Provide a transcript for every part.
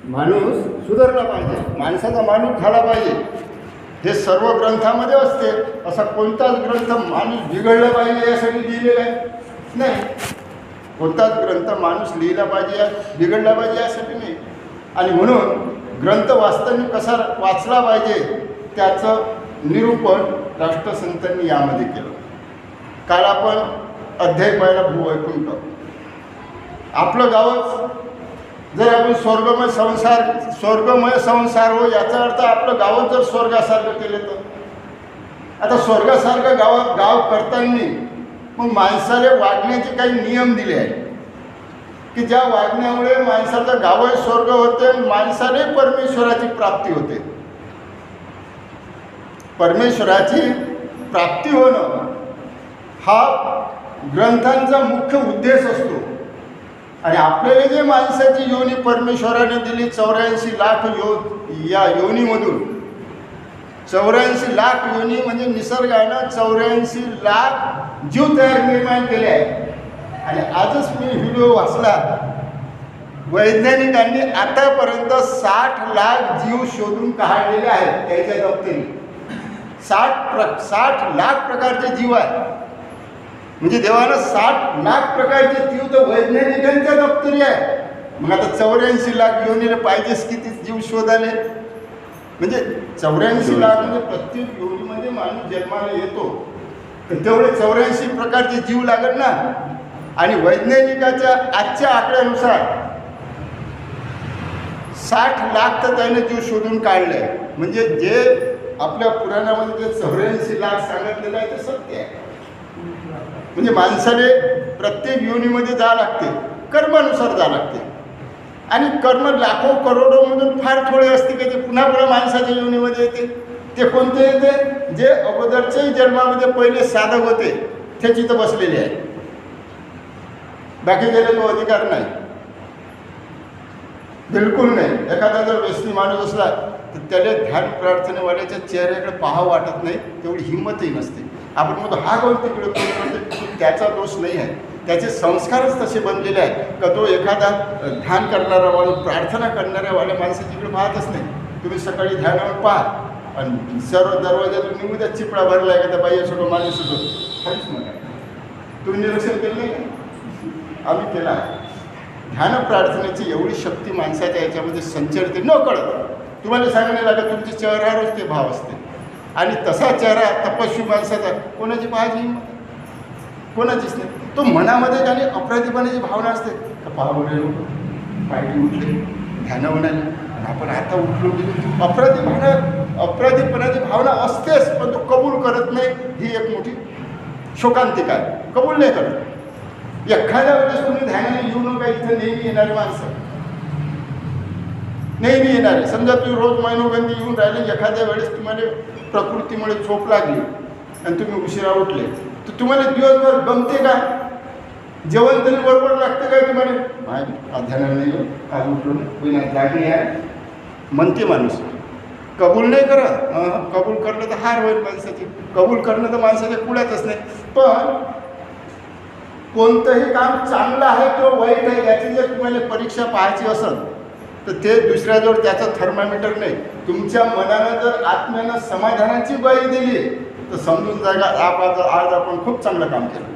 माणूस सुधारला पाहिजे, माणसाचा माणूस झाला पाहिजे, हे सर्व ग्रंथामध्ये असते. असा कोणताच ग्रंथ माणूस बिघडला पाहिजे यासाठी लिहिलेला आहे नाही. कोणताच ग्रंथ माणूस लिहिला पाहिजे बिघडला पाहिजे यासाठी नाही. आणि म्हणून ग्रंथ वाचताना कसा वाचला पाहिजे त्याचं निरूपण राष्ट्रसंतांनी यामध्ये केलं. काल आपण अध्याय पहिला भूवैकुंठ. आपलं गावच जर आपण स्वर्गमय संसार हो याचा अर्थ आपलं गावच जर स्वर्गासारखं केलं तर आता स्वर्गासारखं गाव करताना मग माणसाला वागण्याचे काही नियम दिले आहेत की ज्या वागण्यामुळे माणसाचं गावही स्वर्ग होते, माणसाने परमेश्वराची प्राप्ती होते. परमेश्वराची प्राप्ती होणं हा ग्रंथांचा मुख्य उद्देश असतो. आणि आपल्याला जे माणसाची योनी परमेश्वराने दिली 84 लाख या योनीमधून 84 लाख योनी म्हणजे निसर्गानं 84 लाख जीव तयार निर्माण केले आहे. आणि आजच मी व्हिडिओ वाचला, वैज्ञानिकांनी आतापर्यंत 60 लाख जीव शोधून काढलेले आहेत त्याच्या दप्तरी. 60 लाख प्रकारचे जीव आहेत. म्हणजे देवानं 60 लाख प्रकारचे जीव तर वैज्ञानिकांच्या दप्तरी आहे. मग आता 84 लाख योनीला पाहिजेच किती जीव शोधाले. म्हणजे 84 लाख म्हणजे प्रत्येक योनीमध्ये माणूस जन्माला येतो तर तेवढे 84 प्रकारचे जीव लागत ना. आणि वैज्ञानिकाच्या आजच्या आकड्यानुसार 60 लाख तर त्याने जीव शोधून काढले. म्हणजे जे आपल्या पुराणामध्ये जे 84 लाख सांगितलेलं आहे ते सत्य आहे. म्हणजे माणसाने प्रत्येक योनीमध्ये जावं लागते, कर्मानुसार जावं लागते. आणि कर्म लाखो करोडोमधून फार थोडे असते की ते पुन्हा पुन्हा माणसाच्या योनीमध्ये येते. ते कोणते येते? जे अगोदरच्याही जन्मामध्ये पहिले साधक होते ते तिथं बसलेले आहे. बाकी गेले तो अधिकार नाही, बिलकुल नाही. एखादा जर व्यसनी माणूस असला तर त्याला ध्यान प्रार्थनेवाल्याच्या चेहऱ्याकडे पाहावं वाटत नाही, तेवढी हिंमतही नसते. आपण म्हणतो हा कोण तिकडे, त्याचा दोष नाही आहे, त्याचे संस्कारच तसे बनलेले आहेत का तो एखादा ध्यान करणारा माणूस प्रार्थना करणाऱ्यावाल्या माणसाच्याकडे पाहतच नाही. तुम्ही सकाळी ध्यानावर पहा आणि सर्व दरवाजातून निघू द्या चिपळा भरला आहे का त्या बाई असो माणूस असो, काहीच म्हणा. तुम्ही निरीक्षण केलं नाही का? आम्ही केला. ध्यान प्रार्थनेची एवढी शक्ती माणसाच्या याच्यामध्ये संचरते न कळत. तुम्हाला सांगणे लागत तुमच्या चेहऱ्यावरच ते भाव असते. आणि तसा चेहरा तपस्वी माणसाचा कोणाची पाहायची हिंमत? कोणाचीच नाही. तो मनामध्ये आणि अपराधीपणाची भावना असते का पाहावं पायटी उठले ध्यान म्हणाले आणि आपण आता उठलो गेलो. अपराधीपणाची भावना असतेच, पण तो कबूल करत नाही. ही एक मोठी शोकांतिका आहे. कबूल नाही करत. एखाद्या वेळेस तुम्ही ध्यानाने येऊ नका. इथं नेहमी येणारे माणसं नेहमी येणारे. समजा तुम्ही रोज मनोगंधी येऊन राहिले, एखाद्या वेळेस तुम्हाला प्रकृतीमुळे झोप लागली आणि तुम्ही उशिरा उठले तर तुम्हाला दिवसभर गमते का? जेवण तरी बरोबर लागतं काय तुम्हाला? ध्यानाला नाही आज उठलो ना जागी आहे म्हणते माणूस. कबूल नाही करत. कबूल करणं तर हार होईल माणसाची. कबूल करणं तर माणसाच्या कुळातच नाही. पण कोणतंही काम चांगलं आहे किंवा वाईट आहे याची जर तुम्हाला परीक्षा पाहायची असेल तर ते दुसऱ्याजवळ त्याचं थर्मामीटर नाही. तुमच्या मनानं जर आत्म्यानं समाधानाची ग्वाही दिली तर समजून जागा आज आपण खूप चांगलं काम केलं.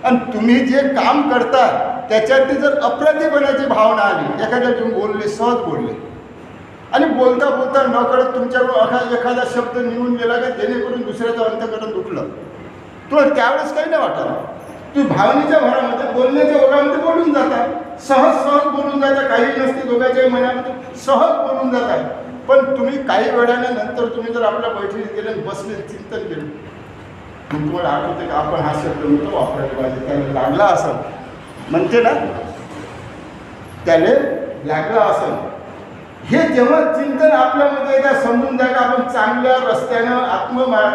आणि तुम्ही जे काम करता त्याच्यातली जर अपराधीपणाची भावना आली, एखाद्या तुम्ही बोलले, सहज बोलले आणि बोलता बोलता नकळत तुमच्याकडून एखादा शब्द निघून गेला का जेणेकरून दुसऱ्याचं अंतःकरण दुखलं, तो त्यावेळेस काही नाही वाटत. तुम्ही भावनेच्या भरामध्ये बोलण्याच्या ओघामध्ये बोलून जाता, सहज बोलून जाता. काही नसते दोघांच्याही मनामध्ये सहज बोलून जाता. पण तुम्ही काही वेळानंतर तुम्ही जर आपल्या बैठकीत गेले बसले चिंतन केलं तुम्हाला आठवते का आपण हा शब्द म्हणतो वापरायला पाहिजे, त्याला लागला असं म्हणते ना, त्याला लागला असं. हे जेव्हा चिंतन आपल्यामध्ये एकदा समजून जाय का आपण चांगल्या रस्त्यानं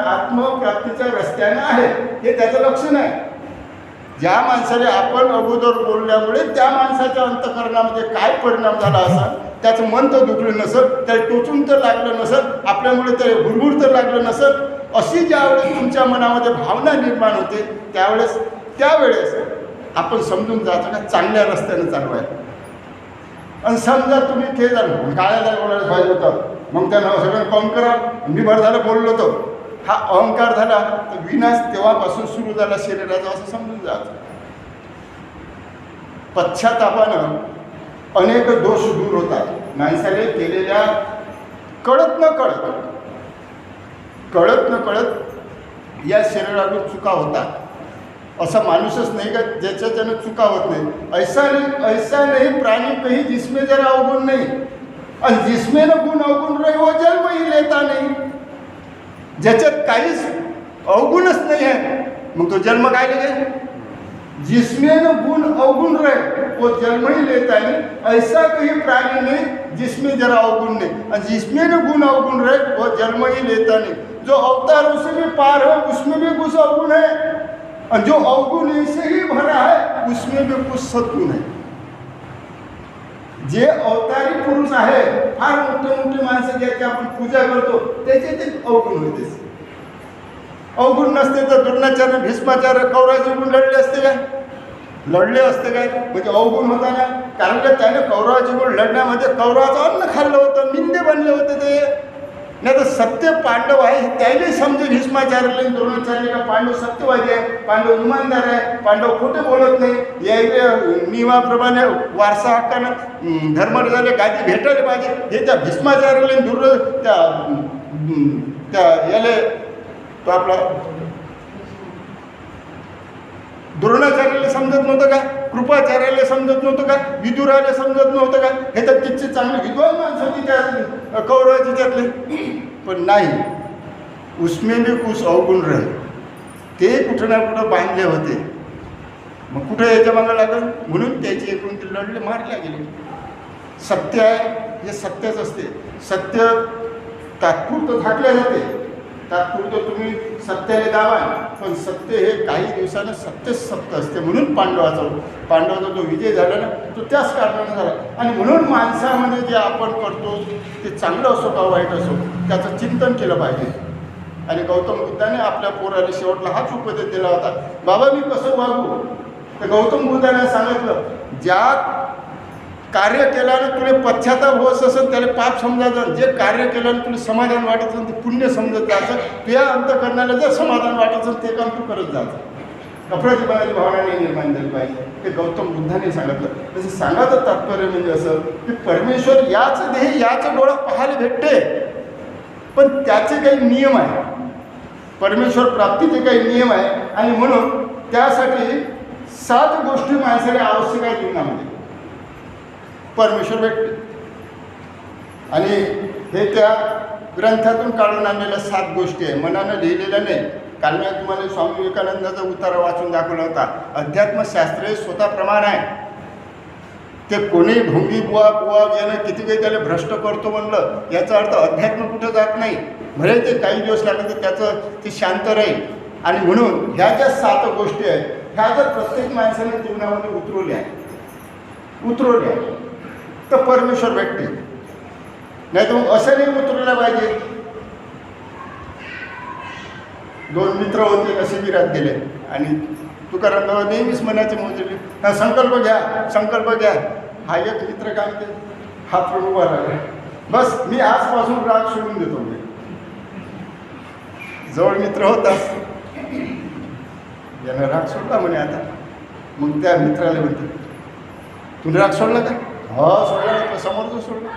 आत्मप्राप्तीच्या रस्त्यानं आहे, हे त्याचं लक्षण आहे. ज्या माणसाने आपण अगोदर बोलल्यामुळे त्या माणसाच्या अंतःकरणामध्ये काय परिणाम झाला असा, त्याचं मन तर दुखलं नसत, त्याला टोचून तर लागलं नसत, आपल्यामुळे त्याला भुरभुर तर लागलं नसत. अशी ज्यावेळेस तुमच्या मनामध्ये भावना निर्माण होते त्यावेळेस आपण समजून जायचं का चांगल्या रस्त्यानं चालू आहे. आणि समजा तुम्ही ते झालं काळ्याला बोलायला पाहिजे होतं, मग त्यानं सगळं कौन करा मी बरं झालं बोललो होतो, हा अहंकार झाला तर विनाश तेव्हापासून सुरू झाला शरीराचा असं समजून जायचं. पश्चातापानं अनेक दोष दूर होतात. माणसाने केलेल्या कळत न कळत या शरीरातून चुका होतात. असा माणूसच नाही का ज्याच्यानं चुका होत नाही. ऐसा नहीं प्राणी कहीं जिसमें जरा अवगुण नहीं, और जिसमें न गुण अवगुण रहे वो जन्म ही लेता नहीं. ज्याच्यात काहीच अवगुणच नाही आहे मग तो जन्म काय लेगे. जिसमें न गुण अवगुण रहे वो जन्म ही लेता नहीं. ऐसा कहीं प्राणी नहीं जिसमें जरा अवगुण नहीं, और जिसमें न गुण अवगुण रहे वो जन्म ही लेता नहीं. जो अवतारों से भी पार है उसमें भी कुछ अवगुण है, और जो अवगुण से ही भरा है उसमें भी कुछ सद्गुण है. जे अवतारी पुरुष आहे फार मोठे माणसं ज्याची आपण पूजा करतो त्याचे ते अवगुण होते. अवगुण नसते तर द्रोणाचार्य भीष्माचार्य कौरवाचे गुण लढले असते काय. म्हणजे अवगुण होता ना, कारण का त्याने कौरवाचे गुण लढण्यामध्ये कौरवाचं अन्न खाल्लं होतं, निंदे बनले होते ते. नाही तर सत्य पांडव आहे त्याला समजे भीष्माचार्य द्रोणाचार्य का पांडव सत्यवादी आहे, पांडव इमानदार आहे, पांडव खोटे बोलत नाही, या नियमाप्रमाणे वारसा हक्कानं धर्मराजाला गादी भेटायला पाहिजे हे त्या भीष्माचार्याला त्या याले तो आपला द्रोणाचार्याला समजत नव्हतं का, कृपाचार्याला समजत नव्हतं का, विदुराला समजत नव्हतं का. हे तर तिथचे चांगले विद्वान माणसं होती त्या कौरवाची त्यातले. पण नाही, उसमें भी कुछ अवगुण रहे, ते कुठं ना कुठं बांधले होते. मग कुठं याच्या मागं लागल म्हणून त्याची एकूण ते लढले मारल्या गेले. सत्य आहे हे सत्यच असते. सत्य तात्पुरतं झाकल्या जाते, तात्पुरतं तुम्ही सत्याने दावा, पण सत्य हे काही दिवसानं सत्यच सत्य असते. म्हणून पांडवाचा जो विजय झाला ना तो त्याच कारणाने झाला. आणि म्हणून माणसामध्ये जे आपण करतो ते चांगलं असो का वाईट असो त्याचं चिंतन केलं पाहिजे. आणि गौतम बुद्धाने आपल्या पोराला शेवटला हाच उपदेश दिला होता, बाबा मी कसं वागू. तर गौतम बुद्धाने सांगितलं, ज्या कार्य केल्यानं तुला पश्चाताप होत असेल त्याला पाप समजायचं, जे कार्य केल्यानं तुला समाधान वाटत असेल ते पुण्य समजत जायचं. तुझ्या अंतःकरणाला जर समाधान वाटत असेल ते काम तू करत जायचं. अप्रतिमानाची भावना नाही निर्माण झाली पाहिजे. ते गौतम बुद्धाने सांगितलं. तसं सांगायचं तात्पर्य म्हणजे असं की परमेश्वर याच देह याच डोळा पाहायला भेटते, पण त्याचे काही नियम आहे. परमेश्वर प्राप्तीचे काही नियम आहे आणि म्हणून त्यासाठी 7 गोष्टी माणसाला आवश्यक आहे जीवनामध्ये. परमेश्वर भेटते आणि हे त्या ग्रंथातून काढून आणलेल्या 7 गोष्टी आहे, मनानं लिहिलेल्या नाही. काल मी तुम्हाला स्वामी विवेकानंदाचा उतारा वाचून दाखवला होता. अध्यात्मशास्त्र हे स्वतः प्रमाण आहे. ते कोणी ढोंगी बुवा यानं किती काही त्याला भ्रष्ट करतो म्हणलं याचा अर्थ अध्यात्म कुठं जात नाही. भले ते काही दिवस लागले तर त्याचं ते शांत राहील. आणि म्हणून ह्या ज्या 7 गोष्टी आहेत ह्या जर प्रत्येक माणसाने जीवनामध्ये उतरवल्या तर परमेश्वर भेटते. नाही तर मग असं नाही उतरवलं पाहिजे. 2 मित्र होते का शिबिरात गेले आणि तुकाराम बाबा नेहमीच मनाचे मोजले, हा संकल्प घ्या. हा एक मित्र काय म्हणते, हात पण उभा राहिला, बस मी आजपासून राग सोडून देतो. मी जवळ मित्र होता, यानं राग सोडला म्हणे. आता मग त्या मित्राला म्हणते, तुम्ही राग सोडला का. हो सोडला नाही, समोरचं सोडलं.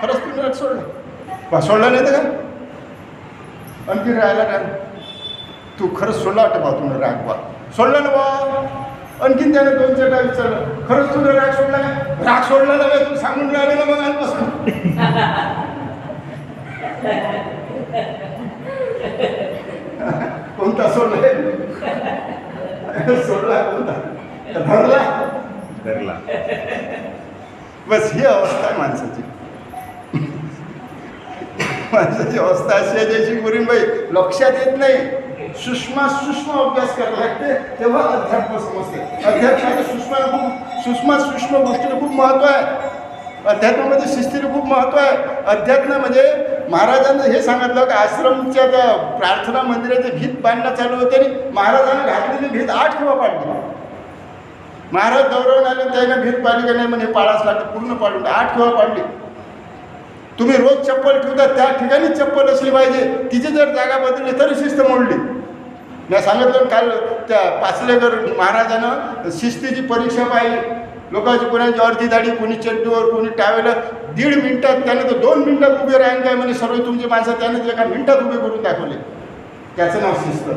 खरंच तुम्ही राग सोडला. सोडला नाही तर का आणखी राहायला का तू खरंच सोडला वाटतं बा तुला राग बा सोडला ना बा. आणखीन त्याने 2-4 विचारलं, खरंच तुला राग सोडला का. राग सोडला ना तू सांगून राहिलं ना मग आजपासून. कोणता सोडला कोणता धरला. बस ही अवस्था आहे माणसाची. माणसाची अवस्था अशी आहे ज्याची गुरीबाई लक्षात येत नाही. सूक्ष्म अभ्यास करायला लागते तेव्हा अध्यात्म समजते. अध्यात्माच्या सूक्ष्म गोष्टीला खूप महत्त्व आहे. अध्यात्मामध्ये शिस्तीला खूप महत्त्व आहे. अध्यात्मामध्ये महाराजांना हे सांगितलं की आश्रमच्या त्या प्रार्थना मंदिराची भीत बांधणं चालू होते आणि महाराजांनी घातलेली भीत 8 किंवा पाडली. महाराज दौडवून आले, त्याने भीत पाळली का नाही म्हणे पाळाच लागतं, पूर्ण पाळून 8 किंवा पाळली. तुम्ही रोज चप्पल ठेवता त्या ठिकाणी चप्पल असली पाहिजे, तिची जर जागा बदलली तरी शिस्त मोडली. मी सांगितलं काल त्या पाचलेकर महाराजानं शिस्तीची परीक्षा पाहिली. लोकांची कोणाची अर्धी दाढी, कोणी चड्डीवर, कोणी टावेला, 1.5 मिनिटात, त्याने तर 2 मिनिटात उभे राहीन काय म्हणे सर्व तुमची माणसं, त्याने एका मिनिटात उभे करून दाखवले. त्याचं नाव शिस्त.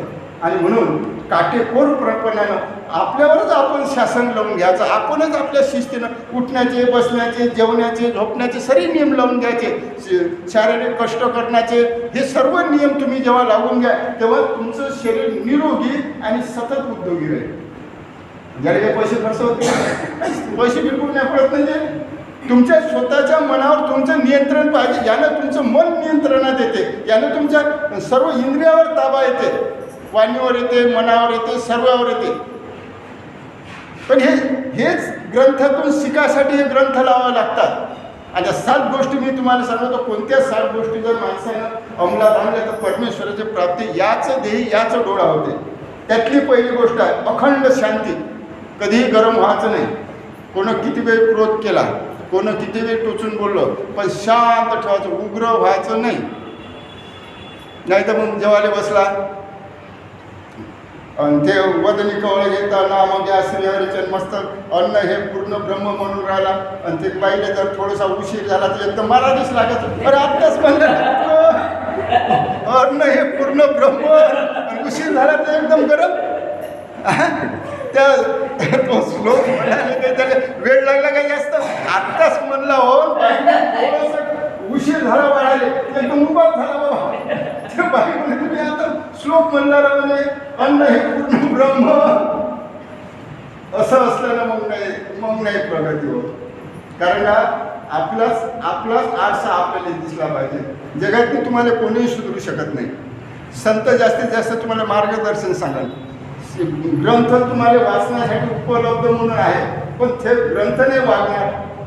आणि म्हणून काटेकोरपणानं आपल्यावरच आपण शासन लावून घ्यायचं, आपणच आपल्या शिस्तीनं उठण्याचे, बसण्याचे, जेवण्याचे, झोपण्याचे सर्व नियम लावून घ्यायचे. शारीरिक कष्ट करण्याचे हे सर्व नियम तुम्ही जेव्हा लावून घ्या तेव्हा तुमचं शरीर निरोगी आणि सतत उद्योगी राहील. ज्याला काही पैसे खर्च होते, पैसे बिलकुल नाही पडत. म्हणजे तुमच्या स्वतःच्या मनावर तुमचं नियंत्रण पाहिजे. यानं तुमचं मन नियंत्रणात येते, यानं तुमच्या सर्व इंद्रियावर ताबा येते, वाणीवर येते, मनावर येते, सर्वावर येते. पण हेच ग्रंथातून शिकासाठी हे ग्रंथ लावावे लागतात. आणि 7 गोष्टी मी तुम्हाला सांगतो, कोणत्या 7 गोष्टी जर माणसानं अंमलात आणल्या तर परमेश्वराची प्राप्ती याच देही याच डोळा होते. त्यातली पहिली गोष्ट आहे अखंड शांती. कधीही गरम व्हायचं नाही. कोणं किती वेळ क्रोध केला, कोणं किती वेळ टोचून बोललं, पण शांत ठेवायचं, उग्र व्हायचं नाही. नाही तर मग जेवायला बसला आणि ते वदनी कवळ घेताना मग या श्रीहरीचे मस्त अन्न हे पूर्ण ब्रह्म म्हणून राहिला आणि ते पाहिले जर थोडासा उशीर झाला तर एकदम महाराजच लागत. अरे आत्ताच म्हणलं अन्न हे पूर्ण ब्रह्म आणि उशीर झाला तर एकदम गरम. त्या तो श्लोक म्हणाले त्याला वेळ लागला काही जास्त, आत्ताच म्हणला हो, उशीर झाला वाढाले एकदम उभा झाला बाबा. ते बाई म्हणे तुम्ही आता श्लोक म्हणणारा म्हणे अन्न हे पूर्ण ब्रह्म. असं असल्यानं मग नाही प्रगती होत. कारण का आपलाच आरसा आपल्याला दिसला पाहिजे. जगात तुम्हाला कोणीही सुधरू शकत नाही. संत जास्तीत जास्त तुम्हाला मार्गदर्शन सांगाल. ग्रंथ तुम्हाला वाचण्यासाठी उपलब्ध म्हणून आहे, पण ते ग्रंथ नाही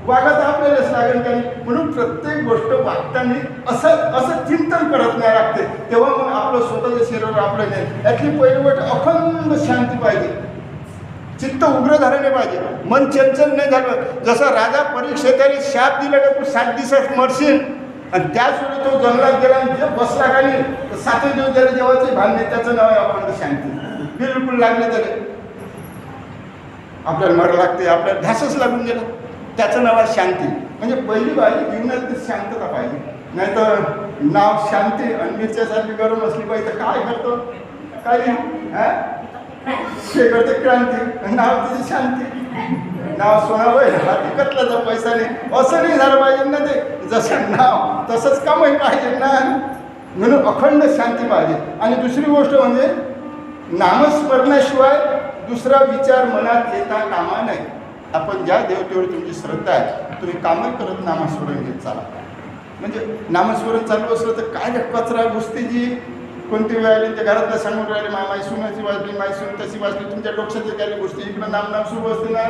वागत आपल्यालाच लागेल का. म्हणून प्रत्येक गोष्ट वागताना असं चिंतन करत नाही लागते, तेव्हा मग आपलं स्वतःचं शरीर आपलं नाही. यातली पहिली गोष्ट अखंड शांती पाहिजे. चित्त उग्र झालं नाही पाहिजे, मन चंचल नाही झालं. जसं राजा परीक्षेताला शाप दिला का तू 7 दिवसात मरशील, आणि त्याच वेळी तो जंगलात गेला आणि जे बसला खाली 7 दिवस त्याला जेवायचे भांडणे, त्याचं नाव आहे अखंड शांती. बिलकुल लागले त्याला, आपल्याला मर लागते, आपल्याला ध्यासच लागून गेलं, त्याचं नाव आहे शांती. म्हणजे पहिली पाहिजे जीवनात शांतता पाहिजे. नाही तर नाव शांती आणि मिरच्यासारखी गरम असली पाहिजे तर काय करतो, काय ते करते क्रांती, नाव तिची शांती. नाव सोनावय हाती कटलाचा पैसा नाही, असं नाही झालं पाहिजे ना. ते जसं नाव तसंच कामही पाहिजे ना. म्हणून अखंड शांती पाहिजे. आणि दुसरी गोष्ट म्हणजे नामस्मरणाशिवाय दुसरा विचार मनात येता कामा नाही. आपण ज्या देवतेवर तुमची श्रद्धा आहे तुम्ही कामं करत नामस्मरण घेत चाला. म्हणजे नामस्मरण चालू असलं तर काय कचरा घुसते जी कोणती वेळ आली त्या घरातला सांगून राहिले माय सुनाची वाजली, माय सून तशी वाजली, तुमच्या डोक्यात गेली गोष्टी इकडं नाम सुरू असते ना.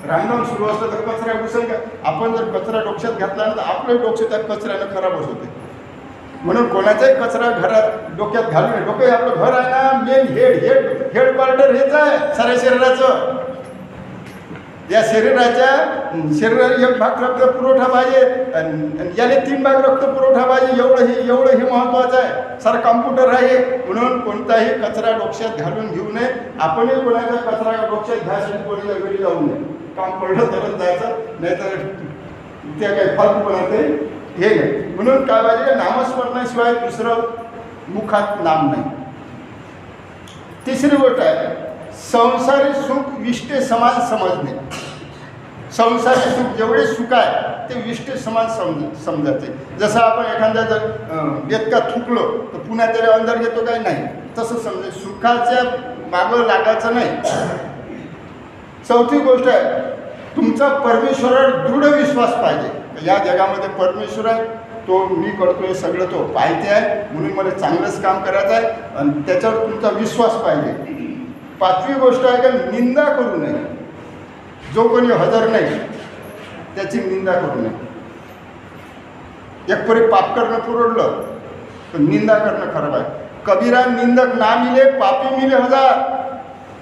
रामनाम सुरू असलं तर कचरा घुसेल का. आपण जर कचरा डोक्यात घातला तर आपलं डोकं त्या कचऱ्यानं खराबच होते. म्हणून कोणाचाही कचरा घरात डोक्यात घालू नये. डोकं आपलं घर आहे ना, मेन हेड क्वार्टर हेच आहे साऱ्या शरीराचं. या शरीराला 1 भाग रक्त पुरवठा पाहिजे आणि याला 3 भाग रक्त पुरवठा पाहिजे. एवढं हे महत्त्वाचं आहे. सारं कॉम्प्युटर आहे. म्हणून कोणताही कचरा डोक्यात घालून घेऊ नये. आपणही कोणाचा कचरा डोक्यात घ्यायसाठी कोणाच्या घरी जाऊ नये. काम पडलं तरच जायचं, नाहीतर त्या काही फालतूपणा ते हे नाही. म्हणून काय पाहिजे का नामस्मरणाशिवाय दुसरं मुखात नाम नाही. तिसरी गोष्ट आहे संसारी सुख विष्टे समान समजणे. संसारी सुख जेवढे सुख आहे ते विष्टे समान समजायचे. जसं आपण एखाद्या जर बेतका थुकलो तर पुन्हा त्याला अंदर घेतो काय नाही, तसं समजे सुखाच्या मागं लागायचं नाही. चौथी गोष्ट आहे तुमचा परमेश्वरावर दृढ विश्वास पाहिजे. या जगामध्ये परमेश्वर आहे, तो मी करतोय सगळं तो पाहते आहे, म्हणून मला चांगलंच काम करायचं आहे आणि त्याच्यावर तुमचा विश्वास पाहिजे. 5वी गोष्ट आहे का निंदा करू नये. जो कोणी हजर नाही त्याची निंदा करू नये. एक परी पाप करणं पुरवडलं तर निंदा करणं खराब आहे. कबीरा निंदक ना मिले पापी मिले 1000.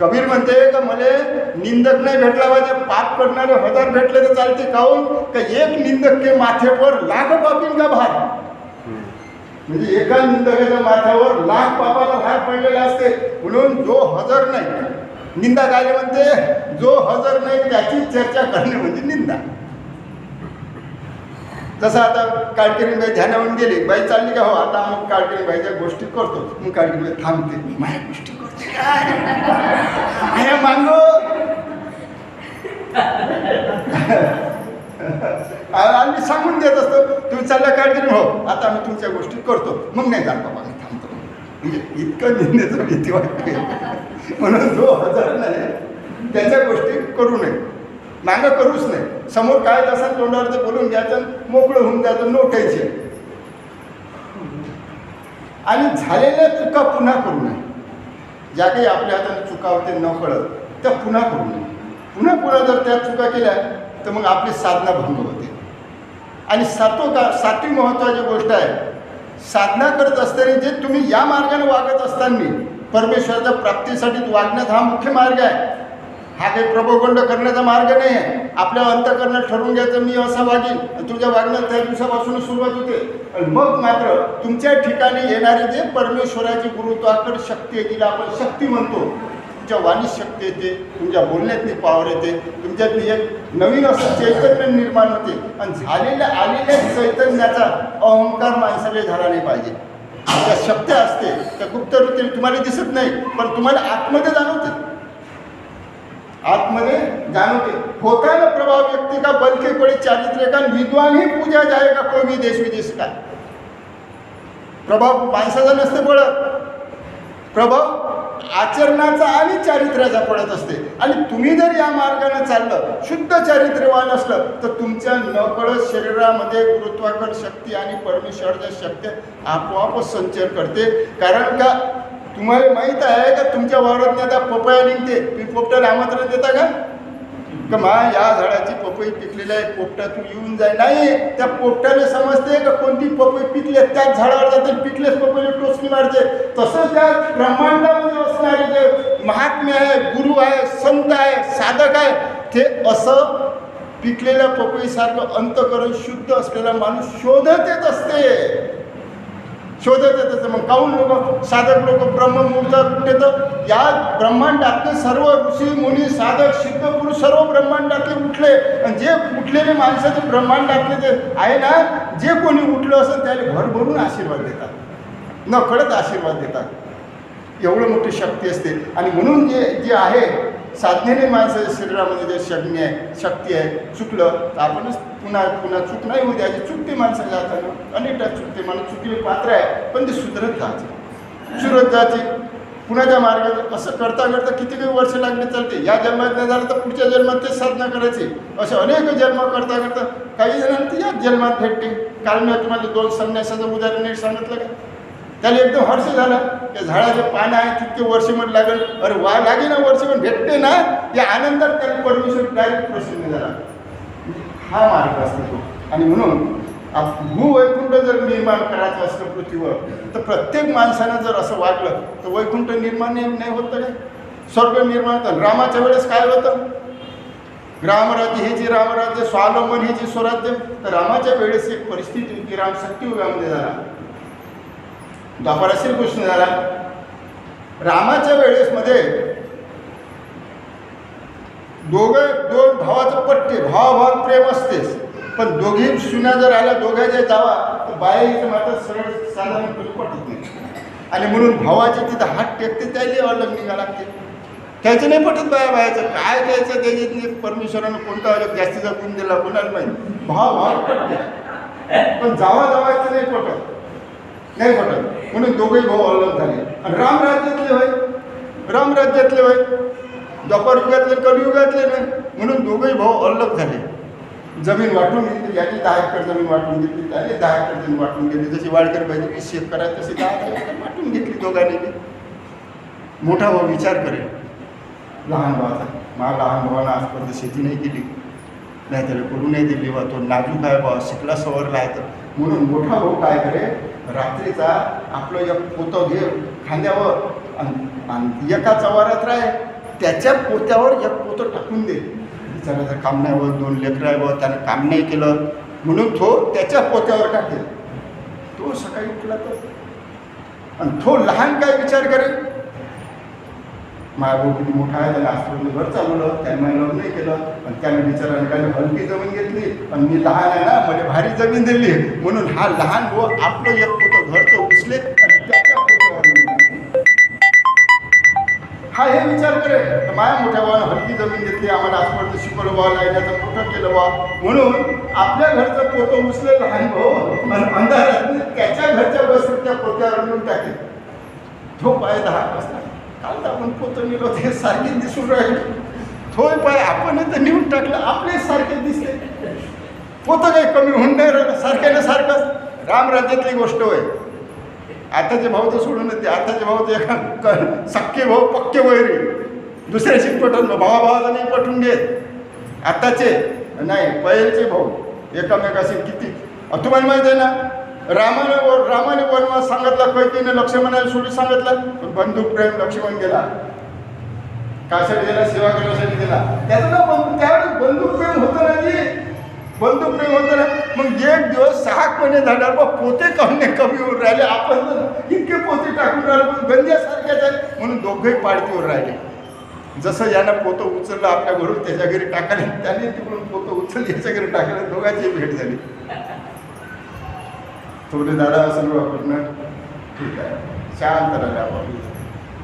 कबीर म्हणते का मले निंदक नाही भेटला पाहिजे, पाप करणारे 1000 भेटले तर चालते. काहून का एक निंदक के माथेवर लाख पापीन का भार. म्हणजे एका निंदकाच्या माथ्यावर लाख पापाचा भार पडलेला असते. म्हणून जो हजर नाही, निंदा काय म्हणते, जो हजर नाही त्याची चर्चा करणे म्हणजे निंदा. तसं आता काळकरी बाई ध्यानावरून गेली, बाई चालली का, हो आता मग काळकरी बाईच्या गोष्टी करतो. मग काळकरी बाई थांबते, माझ्या गोष्टी करते काय माझ्या मांगो आम्ही सांगून देत असतो, तुम्ही चालल्या काळकरी, हो आता आम्ही तुमच्या गोष्टी करतो. मग नाही जात बाबा, मी थांबतो. म्हणजे इतकं निंदेचं भीती वाटते. म्हणून जो हजर नाही त्याच्या गोष्टी करू नये, मागं करूच नाही. समोर काय असं तोंडावर ते बोलून घ्यायचं, मोकळं होऊन द्यायचं, नो टेन्शन. आणि झालेल्या चुका पुन्हा करू नये. ज्या काही आपल्या हाताने चुका होते न कळत त्या पुन्हा करू नये. पुन्हा जर त्या चुका केल्या तर मग आपली साधना भंग होते. आणि सातवी महत्त्वाची गोष्ट आहे, साधना करत असताना जे तुम्ही या मार्गाने वागत असताना परमेश्वराच्या प्राप्तीसाठी वागण्यात हा मुख्य मार्ग आहे. हा काही प्रबोगंड करण्याचा मार्ग नाही आहे. आपल्या अंतःकरणात ठरवून घ्यायचं मी असं वागेन, तुझ्या वागण्यात त्या दिवसापासून सुरुवात होते. आणि मग मात्र तुमच्या ठिकाणी येणारे जे परमेश्वराची गुरुत्वाकर्षण शक्ती आहे, तिला आपण शक्ती म्हणतो, तुमच्या वाणीत शक्ती येते, तुमच्या बोलण्यातली पावर येते, तुमच्यातली एक नवीन असं चैतन्य निर्माण होते. आणि आलेल्या चैतन्याचा अहंकार माणसाला झाला नाही पाहिजे. त्या शक्ती असते, त्या गुप्त वृत्तीने तुम्हाला दिसत नाही, पण तुम्हाला आतमध्ये जाणवते. होता ना प्रभाव व्यक्ती का बलके पडे चारित्र्य का, विद्वान ही पूजा जाएगा कोई देश विदेश का. प्रभाव माणसाचा नसते पडत, प्रभाव आचरणाचा आणि चारित्र्याचा पडत असते. आणि तुम्ही जर या मार्गाने चाललं, शुद्ध चारित्र्यवान असलं, तर तुमच्या नकळत शरीरामध्ये गुरुत्वाकर्षण शक्ती आणि परमेश्वराच्या शक्ती आपोआपच संचर करते. कारण का तुम्हाला माहीत आहे का तुमच्या वावरात आता पपया निघते, तुम्ही पोपट्याला आमंत्रण देता का मा या झाडाची पपई पिकलेली आहे, पोपटा तू येऊन जाय. नाही, त्या पोपट्याला समजते का कोणती पपई पिकले त्याच झाडावर जाते, पिकलेच पपईला टोचणी मारते. तसं त्या ब्रह्मांडामध्ये असणारे जे महात्म्य आहे, गुरु आहे, संत आहे, साधक आहे, ते असं पिकलेल्या पपईसारखं अंतःकरण शुद्ध असलेला माणूस शोधत येत असते. मग काहून लोक साधक लोक ब्रह्ममुहूर्तात उठते, तर या ब्रह्मांडातले सर्व ऋषी मुनी साधक सिद्ध पुरुष सर्व ब्रह्मांडातले उठले. आणि जे उठलेले माणसं ते ब्रह्मांडातले जे आहे ना, जे कोणी उठलं असेल त्याला भरभरून आशीर्वाद देतात, न कळत आशीर्वाद देतात. एवढं मोठी शक्ती असते. आणि म्हणून जे आहे साधनेने माणसाच्या शरीरामध्ये जे शक्ती आहे, चुकलं तर आपणच पुन्हा चूक नाही होऊ द्यायची. चुकते माणसाच्या हातानं, अनेकदा चुकते, माणूस चुकीले पात्र आहे, पण ते सुधरत जायचे. पुन्हा मार्गात असं करता किती काही वर्ष लागले चालते. या जन्मात नाही झालं तर पुढच्या जन्मात तेच साधना करायची. असे अनेक जन्म करता काही जणांना तर याच जन्मात भेटते. कारण मी तुम्हाला 2 संन्यासाचं उदाहरण नीट सांगितलं का, त्याला एकदम हर्ष झाला. त्या झाडाचे पानं आहे तितके वर्ष म्हणून लागेल, अरे वा लागे ना वर्ष पण भेटते ना, या आनंदात त्याला परमेश्वर डायरेक्ट प्रसन्न झाला. हा मार्ग असतो तो. आणि म्हणून भूवैकुंठ जर निर्माण करायचं असलं पृथ्वीवर, तर प्रत्येक माणसानं जर असं वागलं तर वैकुंठ निर्माण नाही होत काय, स्वर्ग निर्माण होतं. रामाच्या वेळेस काय होतं, रामराज्य हे जे रामराज्य, स्वावलंबन हे जे स्वराज्य. तर रामाच्या वेळेस एक परिस्थिती होती, राम सत्ययुगामध्ये झाला, द्वापारा श्रीकृष्ण झाला. रामाच्या वेळेस मध्ये दोन भावाचं पट्टे, भावाभावात प्रेम असतेच, पण दोघी सुना जर आल्या दोघांच्या जावा तर बायाचं मात्र सरळ साधारणपणे पटत नाही. आणि म्हणून भावाचे तिथं हात टेकते, त्याला अलग निघा लागते. त्याचं नाही पटत बायाचं काय द्यायचं, त्याच्यात परमेश्वरानं कोणता अलग जास्तीचा गुण दिला कोणाला माहिती. भाव पटते, पण जावायचं नाही पटत. म्हणून दोघेही भाऊ अलग झाले. आणि रामराज्यातले होय, द्वापर युगातले कलियुगातले नाही. म्हणून दोघेही भाऊ अलग झाले. जमीन वाटून घेतली, याची 10 एकर जमीन वाटून घेतली, त्याने 10 एकर जमीन वाटून घेतली. जशी वाडकर पाहिजे 20 एकर आहे तशी 10 एकर वाटून घेतली दोघांनी. मोठा भाऊ विचार करेल लहान भावाचा, मला लहान भावानं आजपर्यंत शेती नाही केली, नाही त्याला करू नाही दिली, बा तो नाजूक आहे, बा शिकला सवरला आहे. तर म्हणून मोठा भाऊ काय करे, रात्रीचा आपलं एक पोतं घे खांद्यावर आणि एका चवारात राहे, त्याच्या पोत्यावर एक पोतं टाकून दे. बिचाराचं काम नाही होत, 2 लेकरं आहे बघ, त्यानं काम नाही केलं म्हणून तो त्याच्या पोत्यावर टाकेल. तो सकाळी उठला तर आणि तो लहान काय विचार करेल, माझा भाऊ किती मोठा आहे, त्याने आजपर्यंत घर चालवलं, त्याने माझं लग्न नाही केलं आणि त्याने बिचाराने काही हलकी जमीन घेतली आणि मी लहान आहे ना, मला भारी जमीन दिली म्हणून हा लहान भाऊ आपलं एक पोतं घरचं उचले आणि त्याच्या पोत्यावर हा हे विचार करेल. माझ्या मोठ्या भावानं हलकी जमीन घेतली, आम्हाला आजपर्यंत शिकवलं बा, लाईनाचं मोठं केलं बा म्हणून आपल्या घरचं पोतं उचले लहान भाऊ आणि अंधारात त्याच्या घरच्या बसून त्या पोत्यावर नेऊन टाकेल. तो पाय 10 वाजता काल आपण पोतं नेलो ते सारखे दिसून राहिले, थोय पाय आपण तर नेऊन टाकलं आपले सारखे दिसले. पोतं काही कमी होऊन नाही राहिलं, सारखे ना सारखंच. रामराज्यातली गोष्ट होय. आताचे भाऊ तर सोडून येते, आताचे भाऊ तर एका सक्के भाऊ पक्के वैरी, दुसऱ्याशी पटून भावाभावाचा नाही पटून घेत. आताचे नाही, पहिलेचे भाऊ एकामेकाशी किती. तुम्हाला माहिती आहे ना, रामाने वनवास सांगितला, कैकेयीने लक्ष्मणाला सोडून सांगितलं, पण बंधुप्रेम लक्ष्मण गेला कासाठी गेला, सेवा करण्यासाठी गेला. त्याचं ना त्यावेळेस बंधुप्रेम होतं ना, जी बंधुप्रेम होतं ना. मग एक दिवस 6 महिने झाल्यावर बा पोते कमी होऊन राहिले, आपण इतके पोते टाकून राहिले गंजासारख्याच आहे म्हणून दोघंही पाळतीवर राहिले. जसं यानं पोतं उचललं आपल्या घरून त्याच्या घरी टाकले, त्याने तिकडून पोतं उचललं याच्या घरी टाकलं, दोघांची भेट झाली. थोडे दादा असेल वापरणं ठीक आहे, शांत राहिला.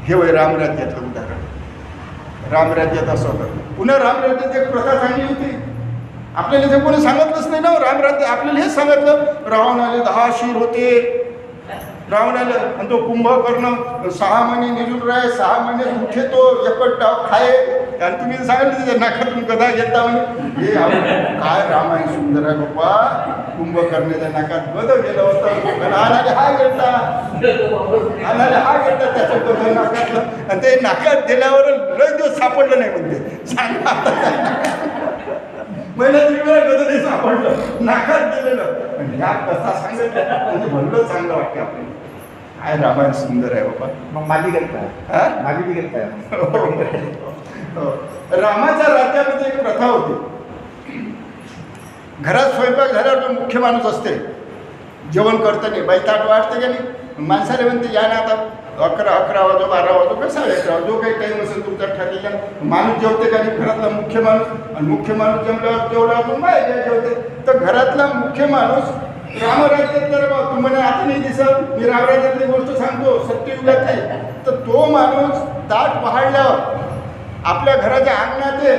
हे वय रामराज्यातलं उदाहरण. रामराज्यात असं होतं. पुन्हा रामराज्यात एक प्रथा चांगली होती, आपल्याला ते कोणी सांगितलंच नाही ना. रामराज्य आपल्याला हेच सांगितलं, रावणाले 10 शीर होते, रावणाला आणि तो कुंभकर्ण 6 महिने निजून राहे, 6 महिने उठे तो एकट डाव खाये. आणि तुम्ही सांगितलं त्याच्या नाकातून कथा घेता म्हणे. हे काय रामायण सुंदर आहे बाप्पा, कुंभकर्णाच्या नाकात बद गेलं होतं, आणाले हा घेतला, त्याच्या बद नाकातलं आणि ते नाकात दिल्यावर लय दिवस सापडलं नाही म्हणते. सांगा महिन्यात 3 वेळा गद नाही सापडलं, नाकात गेलेलं. आणि ह्या कथा सांगितलं म्हणजे म्हणलं चांगलं वाटतं आपल्याला. काय रामायण सुंदर आहे बाबा. मग माझी करताय, माझी बी करताय. रामाच्या राज्यामध्ये एक प्रथा होती, घरात स्वयंपाक झाल्यावर जो मुख्य माणूस असते, जेवण करताना बाई ताट वाटते का नाही, माणसाला म्हणते या ना आता 11 वाजो 12 वाजो का 11:30 जो काही टाईम असेल तुमचा ठरलेला. माणूस जेवते का नाही, घरातला मुख्य माणूस. आणि मुख्य माणूस जमल्यावर जेवला मग बाय जेवते. तर घरातला मुख्य माणूस रामराज्यात जर तुम्हाला आता नाही दिसत, मी रामराज्यातली गोष्ट सांगतो सत्ययुगातली. तर तो माणूस ताट वाढल्यावर आपल्या घराच्या अंगणात आहे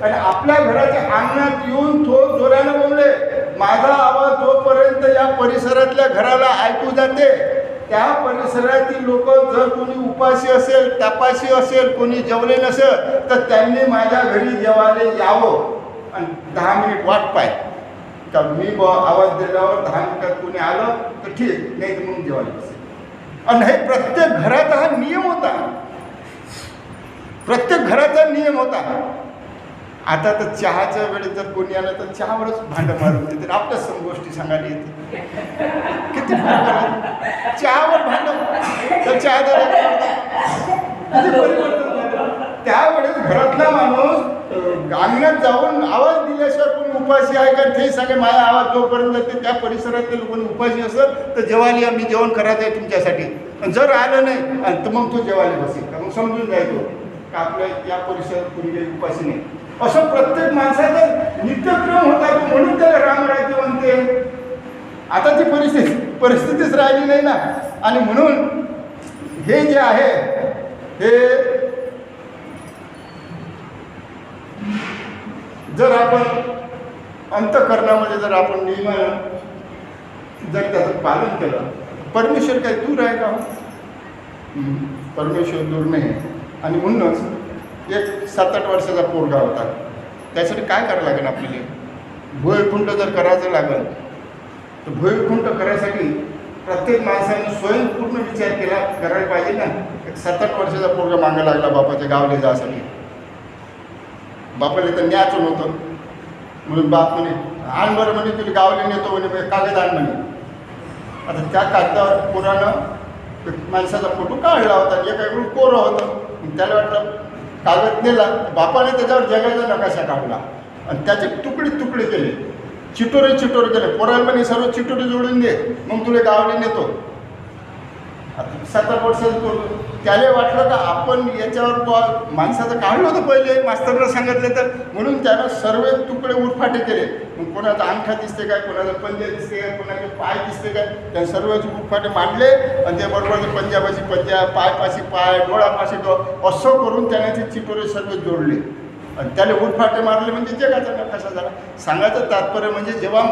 आणि आपल्या घराच्या अंगणात येऊन तो जोरानं बोलले. माझा आवाज जोपर्यंत या परिसरातल्या घराला ऐकू जाते, त्या परिसरातील लोक जर कोणी उपाशी असेल, तपाशी असेल, कोणी जेवले नसेल तर त्यांनी माझ्या घरी जेवायला यावं आणि 10 मिनिट वाट पाय का मी आवाज दिल्यावर 10 मिनिटात कोणी आलं तर ठीक, नाही तर म्हणून जेवायला बसेल. आणि हे प्रत्येक घरात हा नियम होता, प्रत्येक घराचा नियम होता. आता तर चहाच्या वेळेस जर कोणी आलं तर चहावरच भांडं मारून देते, आपल्या सम गोष्टी सांगायला येते. किती चहावर भांडं तर चहा त्यावेळेस घरातला माणूस अंगणात जाऊन आवाज दिल्याशिवाय कोणी उपाशी आहे का ते सांगे. माझा आवाज जोपर्यंत ते त्या परिसरातील कोणी उपाशी असेल तर जेवायला मी जेवण करायचं आहे तुमच्यासाठी. जर आलं नाही आणि तर मग तो जेवायला बसेल का मग समजून जायचो का आपल्या या परिसरात कोणी काही उपाशी नाही. असं प्रत्येक माणसाचा नित्यक्रम होता, म्हणून त्याला रामराज्य म्हणते. आता ती परिस्थितीच राहिली नाही ना. आणि म्हणून हे जे आहे हे जर आपण अंतःकरणामध्ये जर आपण नियमानं जर त्याचं पालन केलं, परमेश्वर काही दूर आहे का? परमेश्वर दूर नाही. आणि म्हणूनच एक 7-8 वर्षाचा पोरगा होता, त्यासाठी काय करावं लागेल आपल्याला? भूयकुंठ जर करायचं लागेल तर भूयकुंठ करायसाठी प्रत्येक माणसाने स्वयंपूर्ण विचार करायला पाहिजे ना. एक 7-8 वर्षाचा पोरगा मागं लागला बापाच्या गावले जासाठी. बापाला तर न्यायचं नव्हतं म्हणून बाप म्हणे आण बरं म्हणे तुला गावले नेतो म्हणे, कागद आण म्हणे. आता त्या कागदावर पोरानं माणसाचा फोटो काढला होता, एकाकडून कोरं होतं. त्याला वाटलं कागद नेला, बापाने त्याच्यावर जगाचा नकाशा काढला आणि त्याचे तुकडे तुकडे केले, चिटोरे चिटोरे केले. पोराला म्हणे सर्व चिटोरे जोडून दे, मग तुला गावाला नेतो. 7 वर्षाचं पोरगं, त्याला वाटलं का आपण याच्यावर तो माणसाचं काढलं होतं पहिले मास्तरनं सांगितलं तर, म्हणून त्यानं सर्व तुकडे उरफाटे केले. मग कोणाचा अंगठा दिसते काय, कोणाचा पंजा दिसते काय, कोणाचे पाय दिसते काय, त्या सर्वचे उरफाटे मांडले आणि ते बरोबर ते पंजाबाशी पंजा, पायपाशी पाय, डोळापाशी डोळा, असं करून त्याने ते चिटोरे सर्व जोडले आणि त्याला उरफाटे मारले. म्हणजे जगाचा नकाशा झाला. सांगायचं तात्पर्य म्हणजे जेव्हा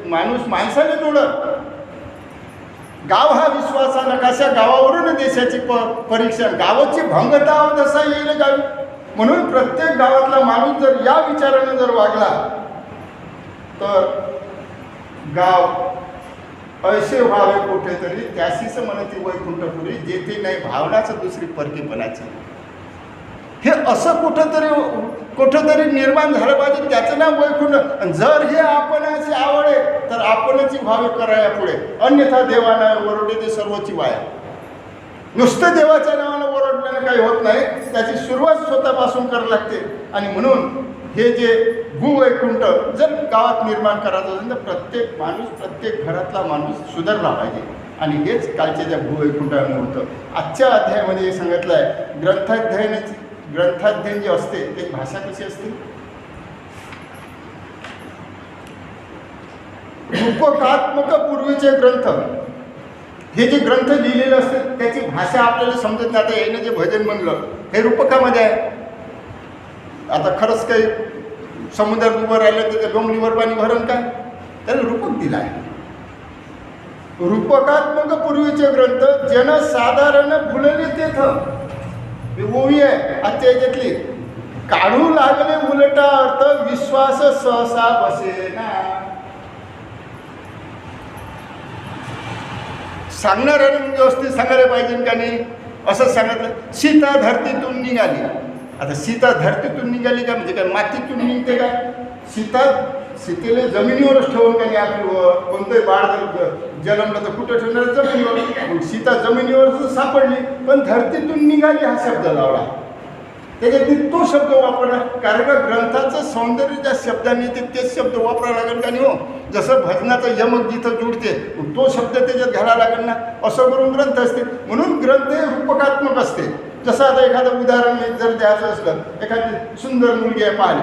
माणूस माणसाने जोडलं, गाव हा विश्वासा नकाशा, गावावरून देशाची परीक्षा, गावाची भंगता जसा येईल गावी. म्हणून प्रत्येक गावातला माणूस जर या विचाराने जर वागला तर गाव ऐसे व्हावे कुठेतरी, त्याशीच म्हणती वैकुंठपुरी, जेथे नाही भावनाच दुसरी परकेपणाची. हे असं कुठंतरी निर्माण झालं पाहिजे, त्याचं नाव वैकुंठ. जर हे आपणाची आवड आहे तर आपणची व्हावे कराया पुढे, अन्यथा देवानं ओरडे ते सर्वची वाया. नुसतं देवाच्या नावानं ओरडल्यानं काही होत नाही, त्याची सुरुवात स्वतःपासून करावी लागते. आणि म्हणून हे जे भूवैकुंठ जर गावात निर्माण करायचं असेल तर प्रत्येक घरातला माणूस सुधारला पाहिजे. आणि हेच कालच्या ज्या भूवैकुंठानं होतं. आजच्या अध्यायामध्ये हे सांगितलं आहे, ग्रंथाध्ययन जे असते त्याची भाषा कशी असते, रूपकात्मक पूर्वीचे ग्रंथ, हे जे ग्रंथ लिहिलेले असते त्याची भाषा आपल्याला समजत नाही. आता याने जे भजन म्हणलं हे रूपकामध्ये आहे. आता खरंच काही समुद्रात उभं राहिलं त्याच्या डोंगरीवर पाणी भरण काय, त्याला रूपक दिलं आहे. रूपकात्मक पूर्वीचे ग्रंथ जनसाधारण फुलले तेथ, ओवी आहे आजच्या याच्यातली, काढू लागले उलटा अर्थ, विश्वास सहसा बसेना. सांगणाऱ्याने व्यवस्थित सांगायला पाहिजे का नाही. असंच सांगितलं, सीता धरतीतून निघाली. आता सीता धरतीतून निघाली का म्हणजे काय मातीतून निघते काय. सीतेला जमिनीवरच ठेवून काही आपलं कोणतंही बाळ जन्मलं तर कुठं ठेवणार, जमिनीवर. सीता जमिनीवरच सापडली, पण धरतीतून निघाली हा शब्द लावला. त्याच्यात तो शब्द वापरला, कारण का ग्रंथाचं सौंदर्य ज्या शब्दांनी येते तेच शब्द वापरावं लागेल का नाही हो. जसं भजनाचं यमक जिथं जुळते तो शब्द त्याच्यात घालावा लागेल ना, असं करून ग्रंथ असते. म्हणून ग्रंथ हे रूपकात्मक असते. जसं आता एखादं उदाहरण जर द्यायचं असलं, एखादी सुंदर मुलगी आहे पाहिली,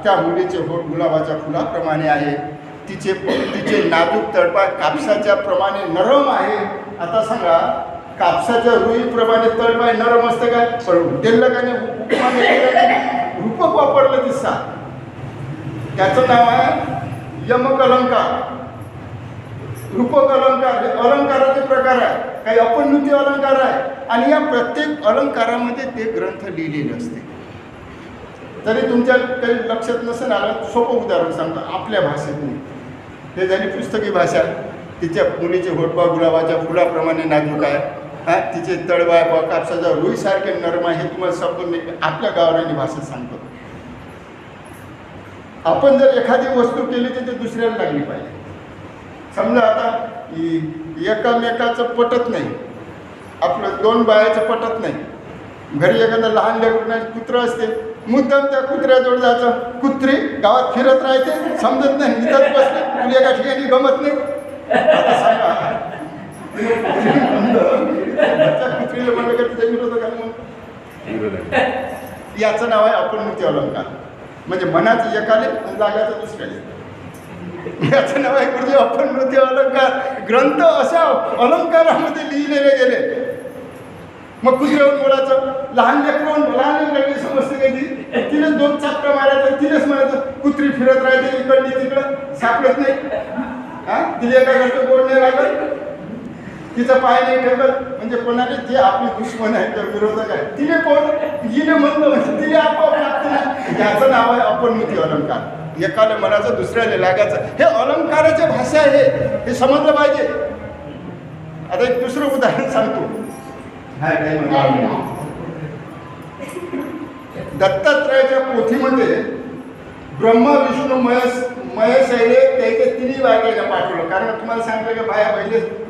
त्या मुलीचे होठ गुलाबाच्या फुलाप्रमाणे आहे, तिचे नाजूक तळपाय कापसाच्या प्रमाणे नरम आहे. आता सांगा, कापसाच्या रुईप्रमाणे तळपाय नरम असते काय, पण दिलं का नाही, रूपक वापरलं दिसता. त्याचं नाव आहे यमक अलंकार. रूपक अलंकार हे अलंकाराचे प्रकार आहे, काही अपन्नती अलंकार आहे. आणि या प्रत्येक अलंकारामध्ये ते ग्रंथ लिहिलेले असते. तरी तुमच्या काही लक्षात नसेल आलं, सोपं उदाहरण सांगतो आपल्या भाषेतून. हे झाली पुस्तकी भाषा. तिच्या मुलीचे होठबा गुलाबाच्या फुलाप्रमाणे नाजूक आहे, तिचे तळवाय बा कापसाच्या रुईसारखे नरम आहे. हे तुम्हाला समजून आपल्या गावरानी भाषेत सांगतो. आपण जर एखादी वस्तू केली तर ते दुसऱ्याला लागली पाहिजे. समजा आता एकामेकाचं पटत नाही, आपलं 2 बायाचं पटत नाही. घरी एखादं लहान लेकरं कुत्रं असते, मुद्दाम त्या कुत्र्याजवळ जायचं. कुत्री गावात फिरत राहते, समजत नाही, निघत बसते, तुला एका ठिकाणी गमत नाही. आता सांगा, कुत्रीला म्हणलं का तिच्या विरोध याचं नाव आहे अपन्नती अलंकार. म्हणजे मनाचं एकाले लागायचं दुसऱ्याला, याचं नाव आहे गुरुजी अपन्नती अलंकार. ग्रंथ अशा अलंकारामध्ये लिहिलेले गेले. मग कुत्र्यावर बोलायचं, लहान लेकरांनी समजते काय, तिने 2 चापटा मारायचं, तिनेच म्हणायचं कुत्री फिरत राहते इकडली तिकडं, सापडत नाही. तिला एका गोष्ट गोड नाही लागत, तिचा पाय नाही ठेवत, म्हणजे कोणाने जे आपले दुश्मन आहे तर विरोधक आहे हिने म्हणलं म्हणजे तिने आपोआप लागते. याचं नाव आहे अपन्नती अलंकार. एकाला म्हणायचं दुसऱ्याला लागायचं, हे अलंकाराची भाषा आहे, हे समजलं पाहिजे. आता एक दुसरं उदाहरण सांगतो. दत्तात्रयाच्या पोथीमध्ये ब्रह्मा विष्णू महेश आहे त्याचे 3 बायकांना पाठवलं. कारण तुम्हाला सांगतो की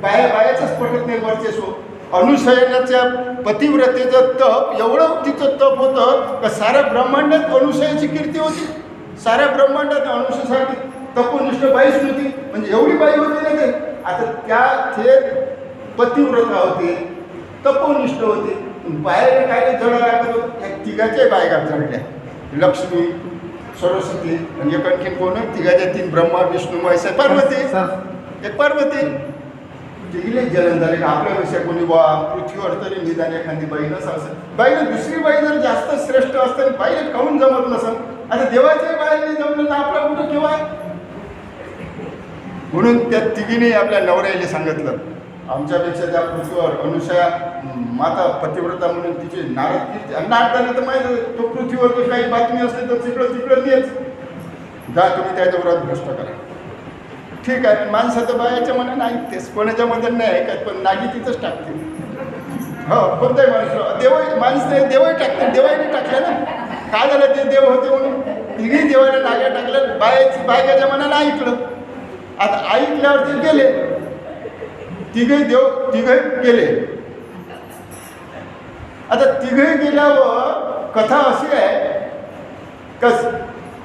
बायाचंच पटत नाही वर्चस्व. अनुसयनाच्या पतिव्रतेचं तप एवढं तिचं तप होतं का साऱ्या ब्रह्मांडात अनुसयाची कीर्ती होती. साऱ्या ब्रह्मांडात अनुसयासाठी तपोनिष्ठ बाईच नव्हती. म्हणजे एवढी बाई होती ना ते. आता त्या ते पतिव्रता होते, तपोनिष्ठ होते. बाहेर काय जड लागत होतं. त्या तिघाच्या बायका जडल्या, लक्ष्मी, सरस्वती आणि एक आणखीन कोण, तिघाच्या 3 ब्रह्मा, विष्णू, महेश, पार्वती. एक पार्वती. तिघीले जलन झाले का आपल्यापेक्षा कोणी बा पृथ्वीवर तरी निदान एखादी बाई नसं असेल. बाईला दुसरी बाई जर जास्त श्रेष्ठ असते, बाईला काहून जमत नसेल. आता देवाच्या बाईने जमलं तर आपला कुठं केव्हा. म्हणून त्या तिघीने आपल्या नवऱ्याला सांगितलं, आमच्यापेक्षा त्या पृथ्वीवर अनुसया माता पतिव्रता म्हणून तिची नारद कीर्ती. नारद झाले तर माहिती तो पृथ्वीवर जर काही बातमी असली तर तिकडं नेच जा, तुम्ही त्याच्या व्रत भ्रष्ट करा. ठीक आहे, माणसं तर बायाच्या मनाने ऐकतेस, कोणाच्या मनाने नाही ऐकत, पण नागी तिथंच टाकते. हो, कोणताही माणूस माणूस नाही, देवही टाकते. देवाने टाकलं ना, काय झालं ते देव होते म्हणून तिघी देवाला नाग्या टाकलं. बायकाच्या मनाने ऐकलं. आता ऐकल्यावर ते गेले तिघे गेले. आता तिघे गेल्यावर कथा अशी आहे कस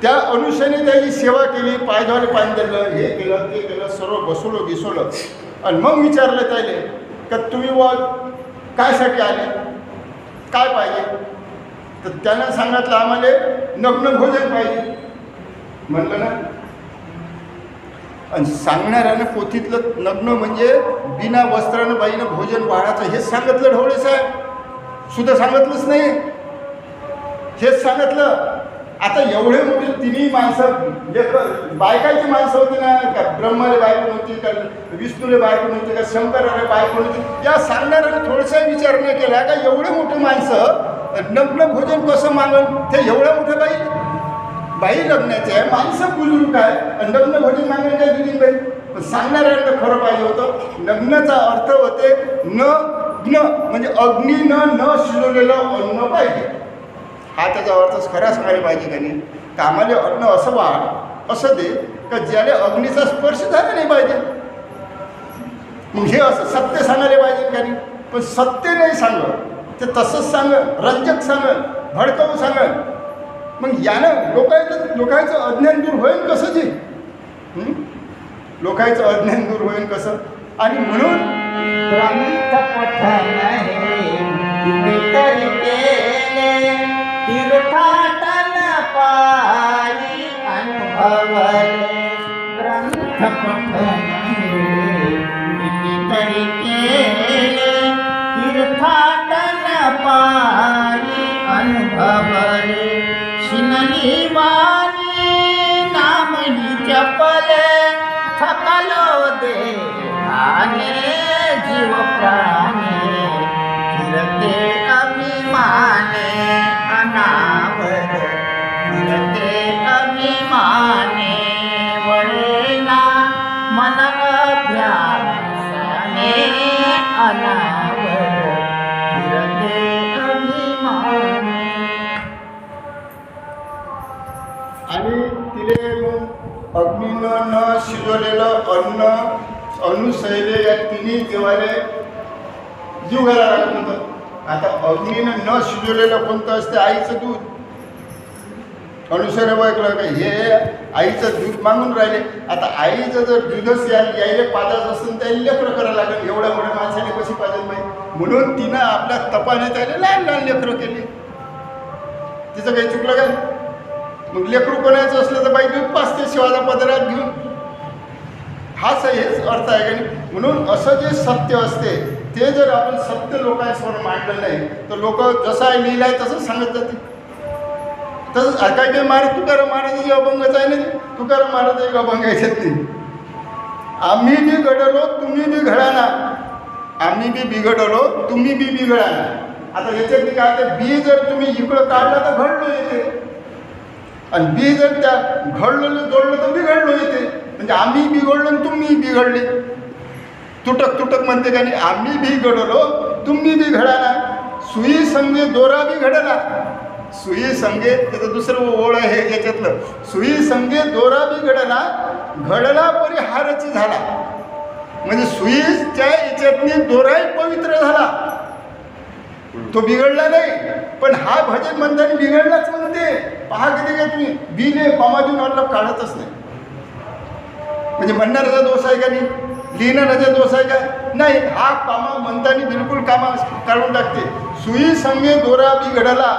त्या अनुषयाने त्याची सेवा केली, पायद्वारे पाणी दिलं, हे केलं ते केलं, सर्व बसवलं गिसवलं. आणि मग विचारलं त्याले का तुम्ही कायसाठी आले, काय पाहिजे. तर त्यानं सांगितलं आम्हाला नग्न भोजन पाहिजे. म्हणलं ना. आणि सांगणाऱ्यानं पोथीतलं नग्न म्हणजे बिना वस्त्रानं बाईनं भोजन वाढायचं हेच सांगितलं. ढवळे साहेब सुद्धा सांगितलंच नाही, हेच सांगितलं. आता एवढे मोठे तिन्ही माणसं बायकाची माणसं होती ना, का ब्रह्माले बायको नव्हती, का विष्णूले बायको नव्हती, का शंकराले बायको नव्हती. या सांगणाऱ्याने थोडासा विचार नाही केला का एवढे मोठे माणसं नग्न भोजन कसं मागन. ते एवढ्या मोठ्या बाई लग्नाचे आहे, माणसं बुजुर्ग आहे, लग्न भोजन मागणं काय दिली बाई. पण सांगणाऱ्यानं खरं पाहिजे होतं. लग्नाचा अर्थ होते न म्हणजे अग्नीनं न शिजवलेलं अन्न पाहिजे. हा त्याचा अर्थच खरा सांगायला पाहिजे का नाही. कामाले अन्न असं वाढ असं दे का ज्याला अग्नीचा स्पर्श झाला नाही पाहिजे. हे असं सत्य सांगायला पाहिजे का नाही. पण सत्य नाही सांगत, ते तसंच सांगत, रंजक सांगत, भडकावून सांगत. मग यानं लोकांचं अज्ञान दूर होईल कसं जे. लोकांचं अज्ञान दूर होईल कसं. आणि म्हणून ग्रंथ पठन हे केले, तीर्थाटन पायी अनुभवले. ग्रंथ पठन हे कितीतरी केले, तीर्थाटन पायी अनुभवले. शिनली वाणी नामही जपले, थकलो देहाने जीव प्राणे. फिरते अभिमाने अनावर, फिरते अभिमाने वळेना मन अभ्यासाने अनावर, फिरते अभिमाने. आणि तिले मग अग्नीनं न शिजवलेलं अन्न अनुसयले या तिन्ही देवाले जीव घालायला लागत होतं. आता अग्नीनं न शिजवलेलं कोणतं असते, आईचं दूध. अनुसयने बघलं का हे आईचं दूध मागून राहिले. आता आईचं जर दूधच यायला पाजत असेल त्याला लेकरं करायला लागेल. एवढ्या मोठ्या माणसाने कशी पाजत नाही. म्हणून तिनं आपल्या तपाने त्याला लहान लहान लेकरं केली. तिचं काही चुकलं काय. मग लेकरू कोणाचं असलं तर बाई दूध पाचते शिवाचा पदरात घेऊन. हाच हेच अर्थ आहे का नाही. म्हणून असं जे सत्य असते ते जर आपण सत्य लोकांसमोर मांडलं नाही तर लोक जसं आहे लिहिलं आहे तसंच सांगत जाते. तसंच काय काय तुकाराम महाराजाची अभंगच आहे ना. तुकाराम महाराज एक अभंग याच्यात नाही. आम्ही बी घडलो तुम्ही बी घडाना, आम्ही बी बिघडलो तुम्ही बी बिघडाना. आता याच्यात काय होतं, बी जर तुम्ही इकडं काढलं तर घडलो येते, आणि बी जर त्या घडलेलं जोडलं तर बिघडलो येते. म्हणजे आम्ही बिघडलो आणि तुम्ही बिघडले. तुटक म्हणते का नाही. आम्ही बिघडलो तुम्ही बी घडाना, सुई संगे दोरा बी घडला. सुई संगे त्याचं दुसरं ओळ आहे याच्यातलं. सुई संगे दोरा बी घडला, घडला परी हारची झाला. म्हणजे सुईच्या त्यातनी दोराही पवित्र झाला, तो बिघडला नाही. पण हा भजन म्हणताना बिघडलाच म्हणते. पहा किती का तुम्ही बिने कॉमातून ऑनला काढतच नाही. म्हणजे म्हणणाऱ्याचा दोष आहे का नाही, लिहिणाऱ्याचा दोष आहे का नाही. हा कामा म्हणताना बिलकुल कामा काढून टाकते. सुई संगे दोरा बिघडला,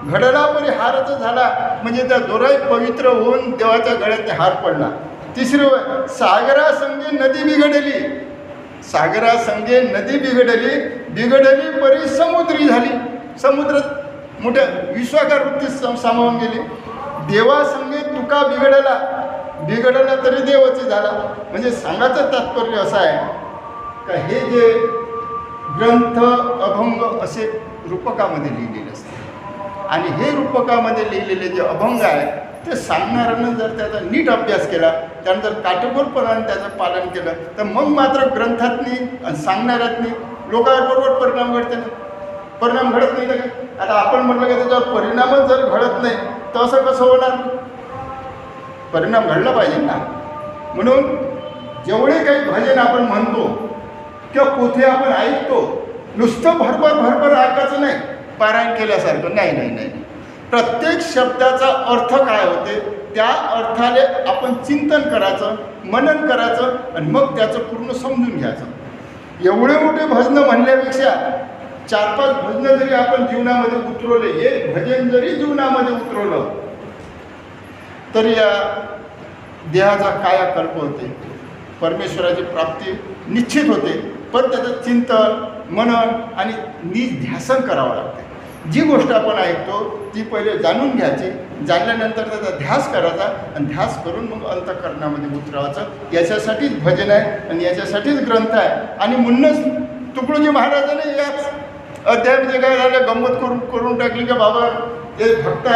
घडला परी हारच झाला. म्हणजे त्या दोराही पवित्र होऊन देवाच्या गळ्यात हार पडला. तिसरी सागरा संगे नदी बिघडली, सागरा संगे नदी बिघडली, बिघडली परी समुद्री झाली. समुद्र मोठ्या विश्वाकार वृत्तीत सामावून गेली. देवा संगे तुका बिघडला, बिघडला तरी देवाची झाला. म्हणजे सांगायचं तात्पर्य असं आहे का हे जे ग्रंथ अभंग असे रूपकामध्ये लिहिलेले असतात, आणि हे रूपकामध्ये लिहिलेले जे अभंग आहे ते सांगणाऱ्यानं जर त्याचा नीट अभ्यास केला, त्यानं जर काटेकोरपणाने त्याचं पालन केलं, तर मग मात्र ग्रंथातनी आणि सांगणाऱ्यातनी लोकांवर बरोबर परिणाम घडते ना. परिणाम घडत नाही का? आता आपण म्हटलं की त्याच्यावर परिणामच जर घडत नाही तर असं कसं होणार? परिणाम घडला पाहिजे ना. म्हणून जेवढे काही भजन आपण म्हणतो किंवा पोथे आपण ऐकतो, नुसतं भरभर ऐकायचं नाही, पारायण केल्यासारखं नाही नाही नाही. प्रत्येक शब्दाचा अर्थ काय होते त्या अर्थाले आपण चिंतन करायचं, मनन करायचं, आणि मग त्याचं पूर्ण समजून घ्यायचं. एवढे मोठे भजनं म्हणण्यापेक्षा 4-5 भजनं जरी आपण जीवनामध्ये उतरवले, एक भजन जरी जीवनामध्ये उतरवलं, तर या देहाचा कायाकल्प होते, परमेश्वराची प्राप्ती निश्चित होते. पण त्याचं चिंतन, मनन आणि निध्यासन करावं लागते. जी गोष्ट आपण ऐकतो ती पहिले जाणून घ्यायची, जाणल्यानंतर त्याचा ध्यास करायचा, आणि ध्यास करून मग अंतःकरणामध्ये उतरवायचं. याच्यासाठीच भजन आहे आणि याच्यासाठीच ग्रंथ आहे. आणि म्हणूनच तुकडोजी महाराजांनी याच अध्यायामध्ये काय झालं, गंमत करून टाकली का बाबा ते भक्त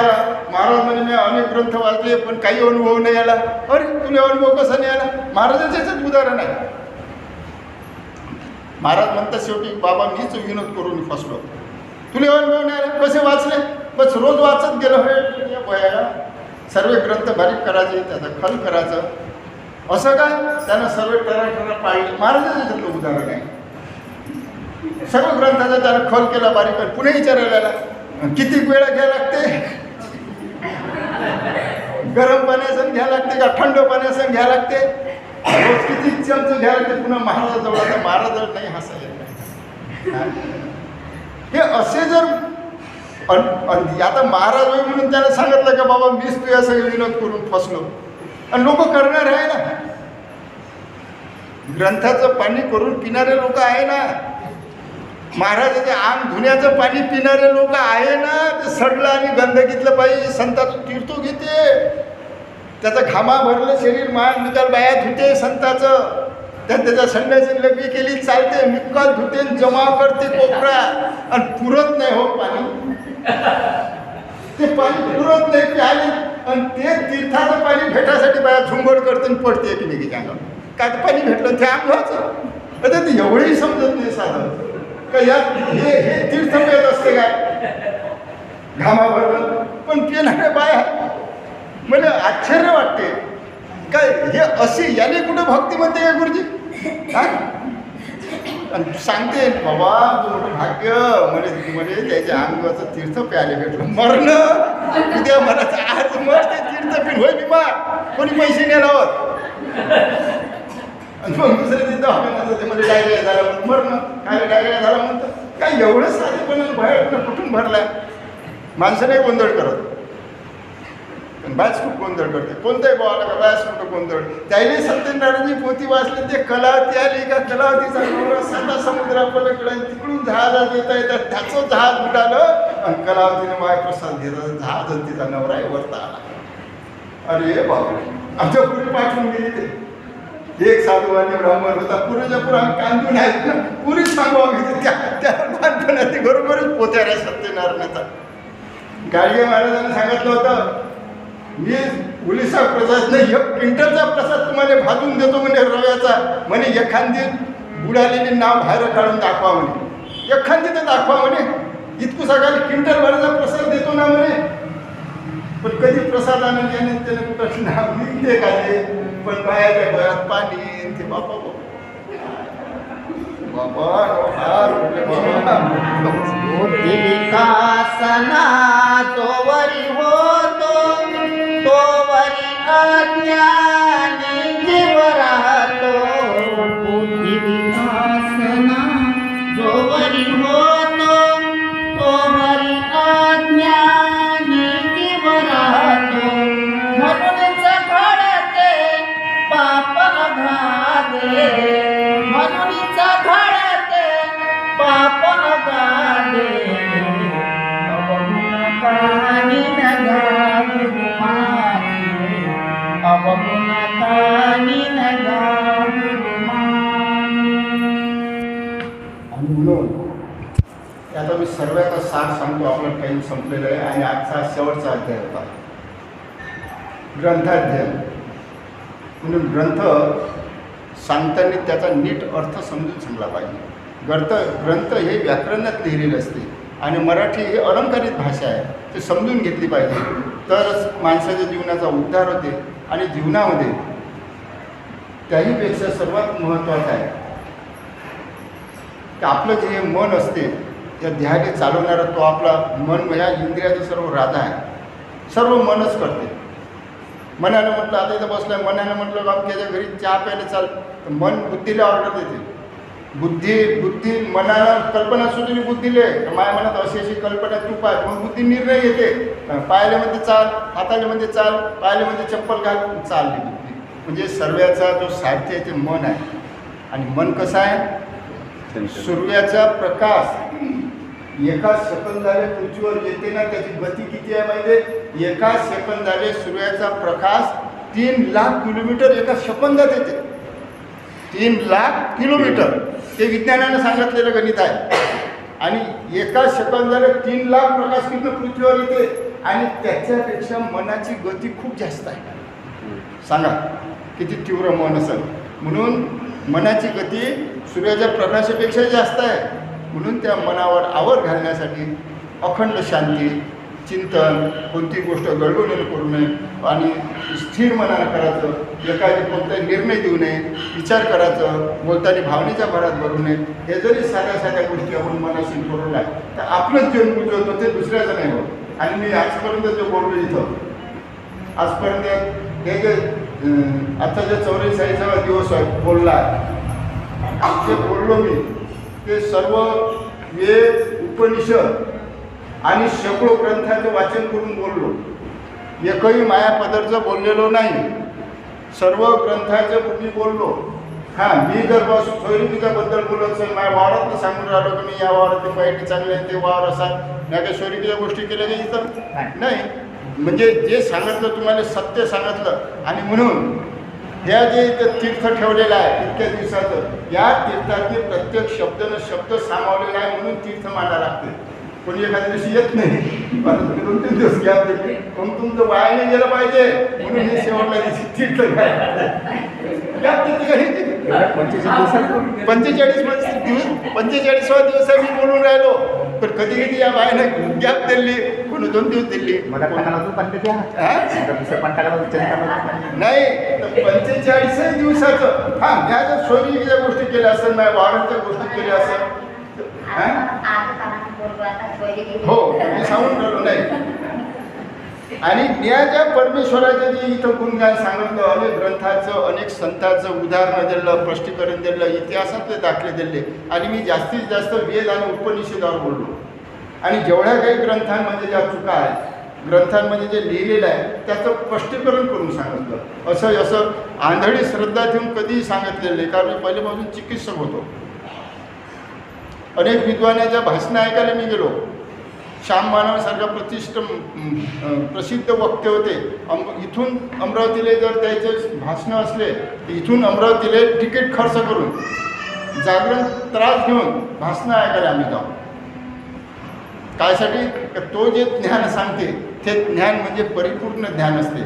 महाराज म्हणजे मी अनेक ग्रंथ वाचले पण काही अनुभव नाही आला. अरे तुला अनुभव कसा नाही आला? महाराजांचेच उदाहरण आहे. महाराज म्हणतात शेवटी बाबा मीच विनोद करून फसलो, तुला अनुभव नाही आला, कसे वाचले? बस रोज वाचत गेलो. हे वयाला सर्व ग्रंथ बारीक करायचे, त्याचं खल करायचं. असं काय त्यानं सर्व टरा पाळले. महाराजांचं उदाहरण आहे. सर्व ग्रंथाचा त्यानं खल केला, बारीक कर. पुणे विचारायला आला किती वेळा घ्यायला लागते, गरम पाण्यासंग घ्यायला लागते का थंड पाण्यासंग घ्यायला लागते, रोज किती चमचे घ्यायला लागते. पुन्हा महाराजाजवळ आता महाराज नाही हसायला. हे असे जर आता महाराज होय म्हणून त्याला सांगितलं का बाबा मीच तू असं विनोद करून फसलो, आणि लोक करणार आहे ना. ग्रंथाचं पाणी करून पिणारे लोक आहे ना, महाराजाचे अंग धुण्याचं पाणी पिणारे लोक आहे ना. ते सडलं आणि गंदगीतलं पाहिजे संताचं तीर्थो घेते, त्याचं घामा भरलं शरीर मान निकाल बाया धुते संताचं. त्याच्या संध्याची लग्नी केली चालते, निकाल धुते, जमा करते कोपरा, आणि पुरत नाही हो पाणी. ते पाणी पुरत नाही प्याले, आणि ते तीर्थाचं पाणी भेटायसाठी बाया झुंबड करते आणि पडते एकमेकीच्या अंगावर. काय ते पाणी भेटलं ते अंगाचं. आता ते एवढंही समजत नाही साधं का यात हे तीर्थ पेत असते काय घामा भरलं. पण पिणारे बाया मला आश्चर्य वाटते काय हे असे याने कुठं भक्ती म्हणते का गुरुजी? आणि सांगते बाबा तू मोठं भाग्य म्हणे त्याच्या अंगाचं तीर्थ प्यायला भेटलं. मरणं उद्या मला आज मर ते तीर्थ पिण होय बिमार, कोणी पैसे नाही लावत. आणि मग दुसऱ्या दिवशी दवाखान्यात ते म्हणजे डायरिया झाला म्हणून मरणं, काय डायरिया झाला म्हणतं. काय एवढं साधेपणानं बाहेर कुठून भरलाय. माणसं नाही गोंधळ करत, पण बायच खूप गोंधळ करते. कोणत्याही भावाला का बायच कुठं गोंधळ. त्याने सत्यनारायणची पोथी वाचली, ते कलावती आली का कलावतीचा नवरा साता समुद्रापलीकडे तिकडून जहाजात येता येतात त्याचं जहाज बुडालं, आणि कलावतीने मायप्रसाद घेतला, जहाज तिचा नवरा वरता आला. अरे बापरे, आमच्या पुरी पाठवून गेली. ते एक साधू आणि ब्राह्मण होता, पुरेच्या पुरा कांदून आहेत ना, पुरीच सांगावं घेते त्या बांधपणात घरोघरीच पोत्या सत्यनारायणाचा. गाडगे महाराजांनी सांगितलं होतं मी उलिसा प्रसाद नाही 1 क्विंटलचा प्रसाद तुम्हाला भाजून देतो म्हणे रव्याचा. म्हणे एखादी बुडालेली नाव बाहेर काढून दाखवा म्हणे, एखादी तर दाखवा म्हणे. इतकं सकाळी क्विंटल भराचा प्रसाद देतो ना म्हणे. पण कधी प्रसादानं ज्याने त्याने कुठं नाव निघते का ते, पण बायाच्या घरात पाणी ते बापा बाबा फार बाबा. बुद्धी विकासना जोवरी होतो तोवरी अज्ञानी जीव राहतो. बुद्धी विकासना जोवरी होतो तोवरी अज्ञानी जीव राहतो. म्हणूनच घडते पाप अघाडे, म्हणूनच घडते पाप अघाडे. अवगुणकानी नगावी माने, अवगुणकानी नगावी माने. आणि म्हणून आता मी सर्वांचा सार सांगतो. आपला टाईम संपलेला आहे आणि आजचा शेवटचा अध्याय होता ग्रंथाध्ययन. म्हणून ग्रंथ सांगताना त्याचा नीट अर्थ समजून सांगला पाहिजे. ग्रंथ हे व्याकरणात लिहिलेले असते आणि मराठी ही अलंकारित भाषा आहे. ते समजून घेतली पाहिजे तरच माणसाच्या जीवनाचा उद्धार होते. आणि जीवनामध्ये त्याहीपेक्षा सर्वात महत्त्वाचं आहे की आपलं जे मन असते त्या ध्याने चालवणारा तो आपला मन ह्या इंद्रियाचा सर्व राजा आहे. सर्व मनच करते. मनानं म्हटलं आता इथं बसलं, मनानं म्हटलं का त्याच्या घरी चहा प्यायला चाल, तर मन बुद्धीला ऑर्डर देते. बुद्धी मनाला कल्पना सुचली बुद्धीले, माझ्या मनात अशी अशी कल्पना तू पाय, मग बुद्धी निर्णय घेते. पायाला मध्ये चाल, हाताला मध्ये चाल, पायाला मध्ये चप्पल घाल, चालली बुद्धी. म्हणजे सर्वाचा जो सारथी आहे ते मन आहे. आणि मन कसं आहे? सूर्याचा प्रकाश एका सेकंदाने पृथ्वीवर येते ना, त्याची गती किती आहे माहिती आहे? एका सेकंदाने सूर्याचा प्रकाश 3 लाख किलोमीटर एका सेकंदात येते. 3 लाख किलोमीटर ते विज्ञानानं सांगितलेलं गणित आहे. आणि एका सेकंदाने 3 लाख प्रकाश किरण पृथ्वीवर येते आणि त्याच्यापेक्षा मनाची गती खूप जास्त आहे. सांगा किती तीव्र मन असेल. म्हणून मनाची गती सूर्याच्या प्रकाशापेक्षा जास्त आहे. म्हणून त्या मनावर आवर घालण्यासाठी अखंड शांती, चिंतन, कोणती गोष्ट गडबडीने करू नये आणि स्थिर मनानं करायचं. एखादी कोणताही निर्णय देऊ नये, विचार करायचं, बोलताना भावनेच्या भरात भरू नये. हे जरी साध्या साध्या गोष्टी आपण मनाशी करू लागले तर आपलंच जन्म होतं, ते दुसऱ्याचं नाही होत. आणि मी आजपर्यंत जे बोललो इथं, आजपर्यंत हे जे आता जे 44वा दिवस आहे बोलला, जे बोललो मी ते सर्व वेद, उपनिषद आणि शेकडो ग्रंथांचं वाचन करून बोललो. एकही मायापदरचं बोललेलो नाही. सर्व ग्रंथाचं मी बोललो. हां, मी जर बस सोयरिकीच्याबद्दल बोलत असेल, माझ्या वावरात सांगून राहिलो की मी या वावरात पाहिजे चांगले आहे, ते वावर असा नाही का सोयरिकीच्या गोष्टी केल्या की इथं नाही. म्हणजे जे सांगितलं तुम्हाला सत्य सांगितलं. आणि म्हणून ह्या जे इथं तीर्थ ठेवलेलं आहे इतक्या दिवसाचं, या तीर्थातले प्रत्येक शब्दानं शब्द सामावलेला आहे. म्हणून तीर्थ माना लागते. कोणी एखाद्या दिवशी येत नाही, परंतु 2-3 दिवस घ्या तरी पण तुमचं वायाने गेलं पाहिजे. म्हणून हे शेवटला दिवशी तीर्थ घ्या. 45वा दिवस मी बोलून राहिलो. पण कधी कधी या बायनं गॅप दिली, कोणी 2 दिवस दिली. नाही तर 45 दिवसाचं. हां, ह्या जर सोयीच्या गोष्टी केल्या असेल, माझ्या वावराच्या गोष्टी केल्या असेल, हो मी सांगून राहिलो नाही. आणि ज्ञाच्या परमेश्वराचं जे इथं गुणगान सांगितलं, अनेक ग्रंथाचं, अनेक संतांचं उदाहरणं दिलं, स्पष्टीकरण दिलं, इतिहासातले दाखले दिले. आणि मी जास्तीत जास्त वेद आणि उपनिषदावर बोललो. आणि जेवढ्या काही ग्रंथांमध्ये ज्या चुका आहेत, ग्रंथांमध्ये जे लिहिलेलं आहे त्याचं स्पष्टीकरण करून सांगितलं. असं आंधळी श्रद्धा ठेवून कधीही सांगितलेलं नाही. कारण मी पहिल्यापासून चिकित्सक होतो. अनेक विद्वानाच्या भाषणं ऐकायला मी गेलो. श्याम मानवसारखा प्रसिद्ध वक्ते होते. इथून अमरावतीला जर त्याचे भाषणं असले तर इथून अमरावतीला तिकीट खर्च करून जागरण त्रास घेऊन भाषणं ऐकायला आम्ही जाऊ. कायसाठी? तो जे ज्ञान सांगते ते ज्ञान म्हणजे परिपूर्ण ज्ञान असते.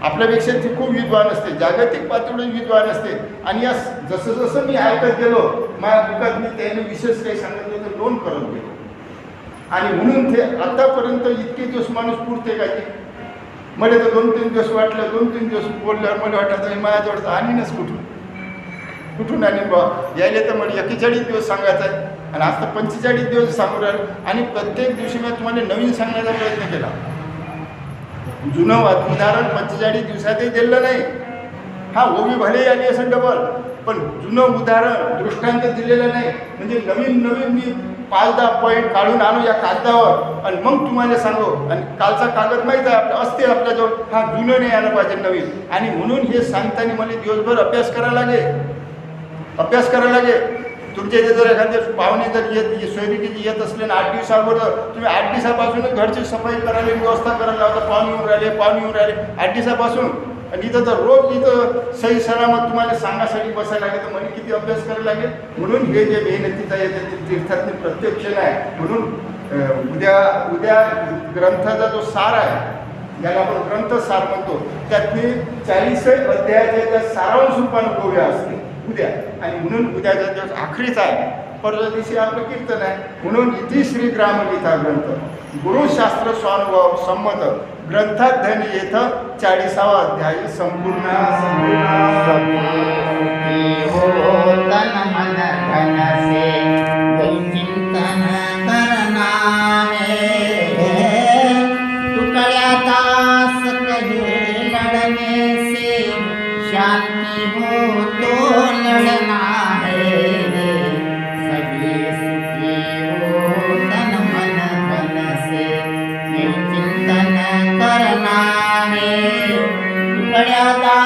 आपल्यापेक्षा ती खूप विद्वान असते, जागतिक पातळीवर विद्वान असते. आणि या जसं जसं मी ऐकत गेलो, माझ्या बुकात मी त्याने विशेष काही सांगितलं तर नोंद करत गेलो. आणि म्हणून ते आतापर्यंत इतके दिवस माणूस पुरते का की मला तर 2-3 दिवस वाटलं, 2-3 दिवस बोलल्यावर मला वाटलं तर माझ्याजवळचं आणीनच कुठून. कुठून आणि बा यायला तर मला 41 दिवस सांगायचं आहे आणि आज तर 45 दिवस सांगू राहिलो आणि प्रत्येक दिवशी मी तुम्हाला नवीन सांगण्याचा प्रयत्न केला. जुनं उदाहरण 45 दिवसातही दिलं नाही. हा ओवी भले आली असेल डबल, पण जुनं उदाहरण दृष्टांत दिलेलं नाही. म्हणजे नवीन मी 5-10 पॉईंट काढून आणू या कागदावर आणि मग तुम्हाला सांगू. आणि कालचा कागद माहीत आहे आपला असते आपल्याजवळ, हा जुनं नाही आलं पाहिजे नवीन. आणि म्हणून हे सांगताना मला दिवसभर अभ्यास करायला लागेल. तुमच्या इथे जर एखादे पाहुणे जर सोयरिकी येत असले ना 8 दिवसावर, तुम्ही 8 दिवसापासूनच घरची सफाई करायला व्यवस्था करायला लावता. पाहुणे येऊन राहिले 8 दिवसापासून. आणि इथं तर रोज इथं सही सलामत तुम्हाला सांगासाठी बसायला लागेल, तर मला किती अभ्यास करायला लागेल. म्हणून हे जे मेहनतीचा येते ते तीर्थातले प्रत्यक्ष नाही. म्हणून उद्या ग्रंथाचा जो सार आहे, ज्याला आपण ग्रंथसार म्हणतो, त्यातली 40 अध्यायाच्या त्या सारांश रूपाने गोव्या असते उद्या. आणि म्हणून उद्याचा दिवस आखरीच आहे, परवा दिवशी आपलं कीर्तन आहे. म्हणून इथे श्री ग्रामगीता ग्रंथ गुरुशास्त्र स्वानुभव संमत ग्रंथाध्ययन येथं 40वा अध्याय संपूर्ण हो तन मन धन से कोई चिंतन करना है, टुकड़ा दास कहे लड़ने से शांति हो तो लड़ना है, सभी सुखी हो तन मन धन से कोई चिंतन करना है, टुकड़ा दास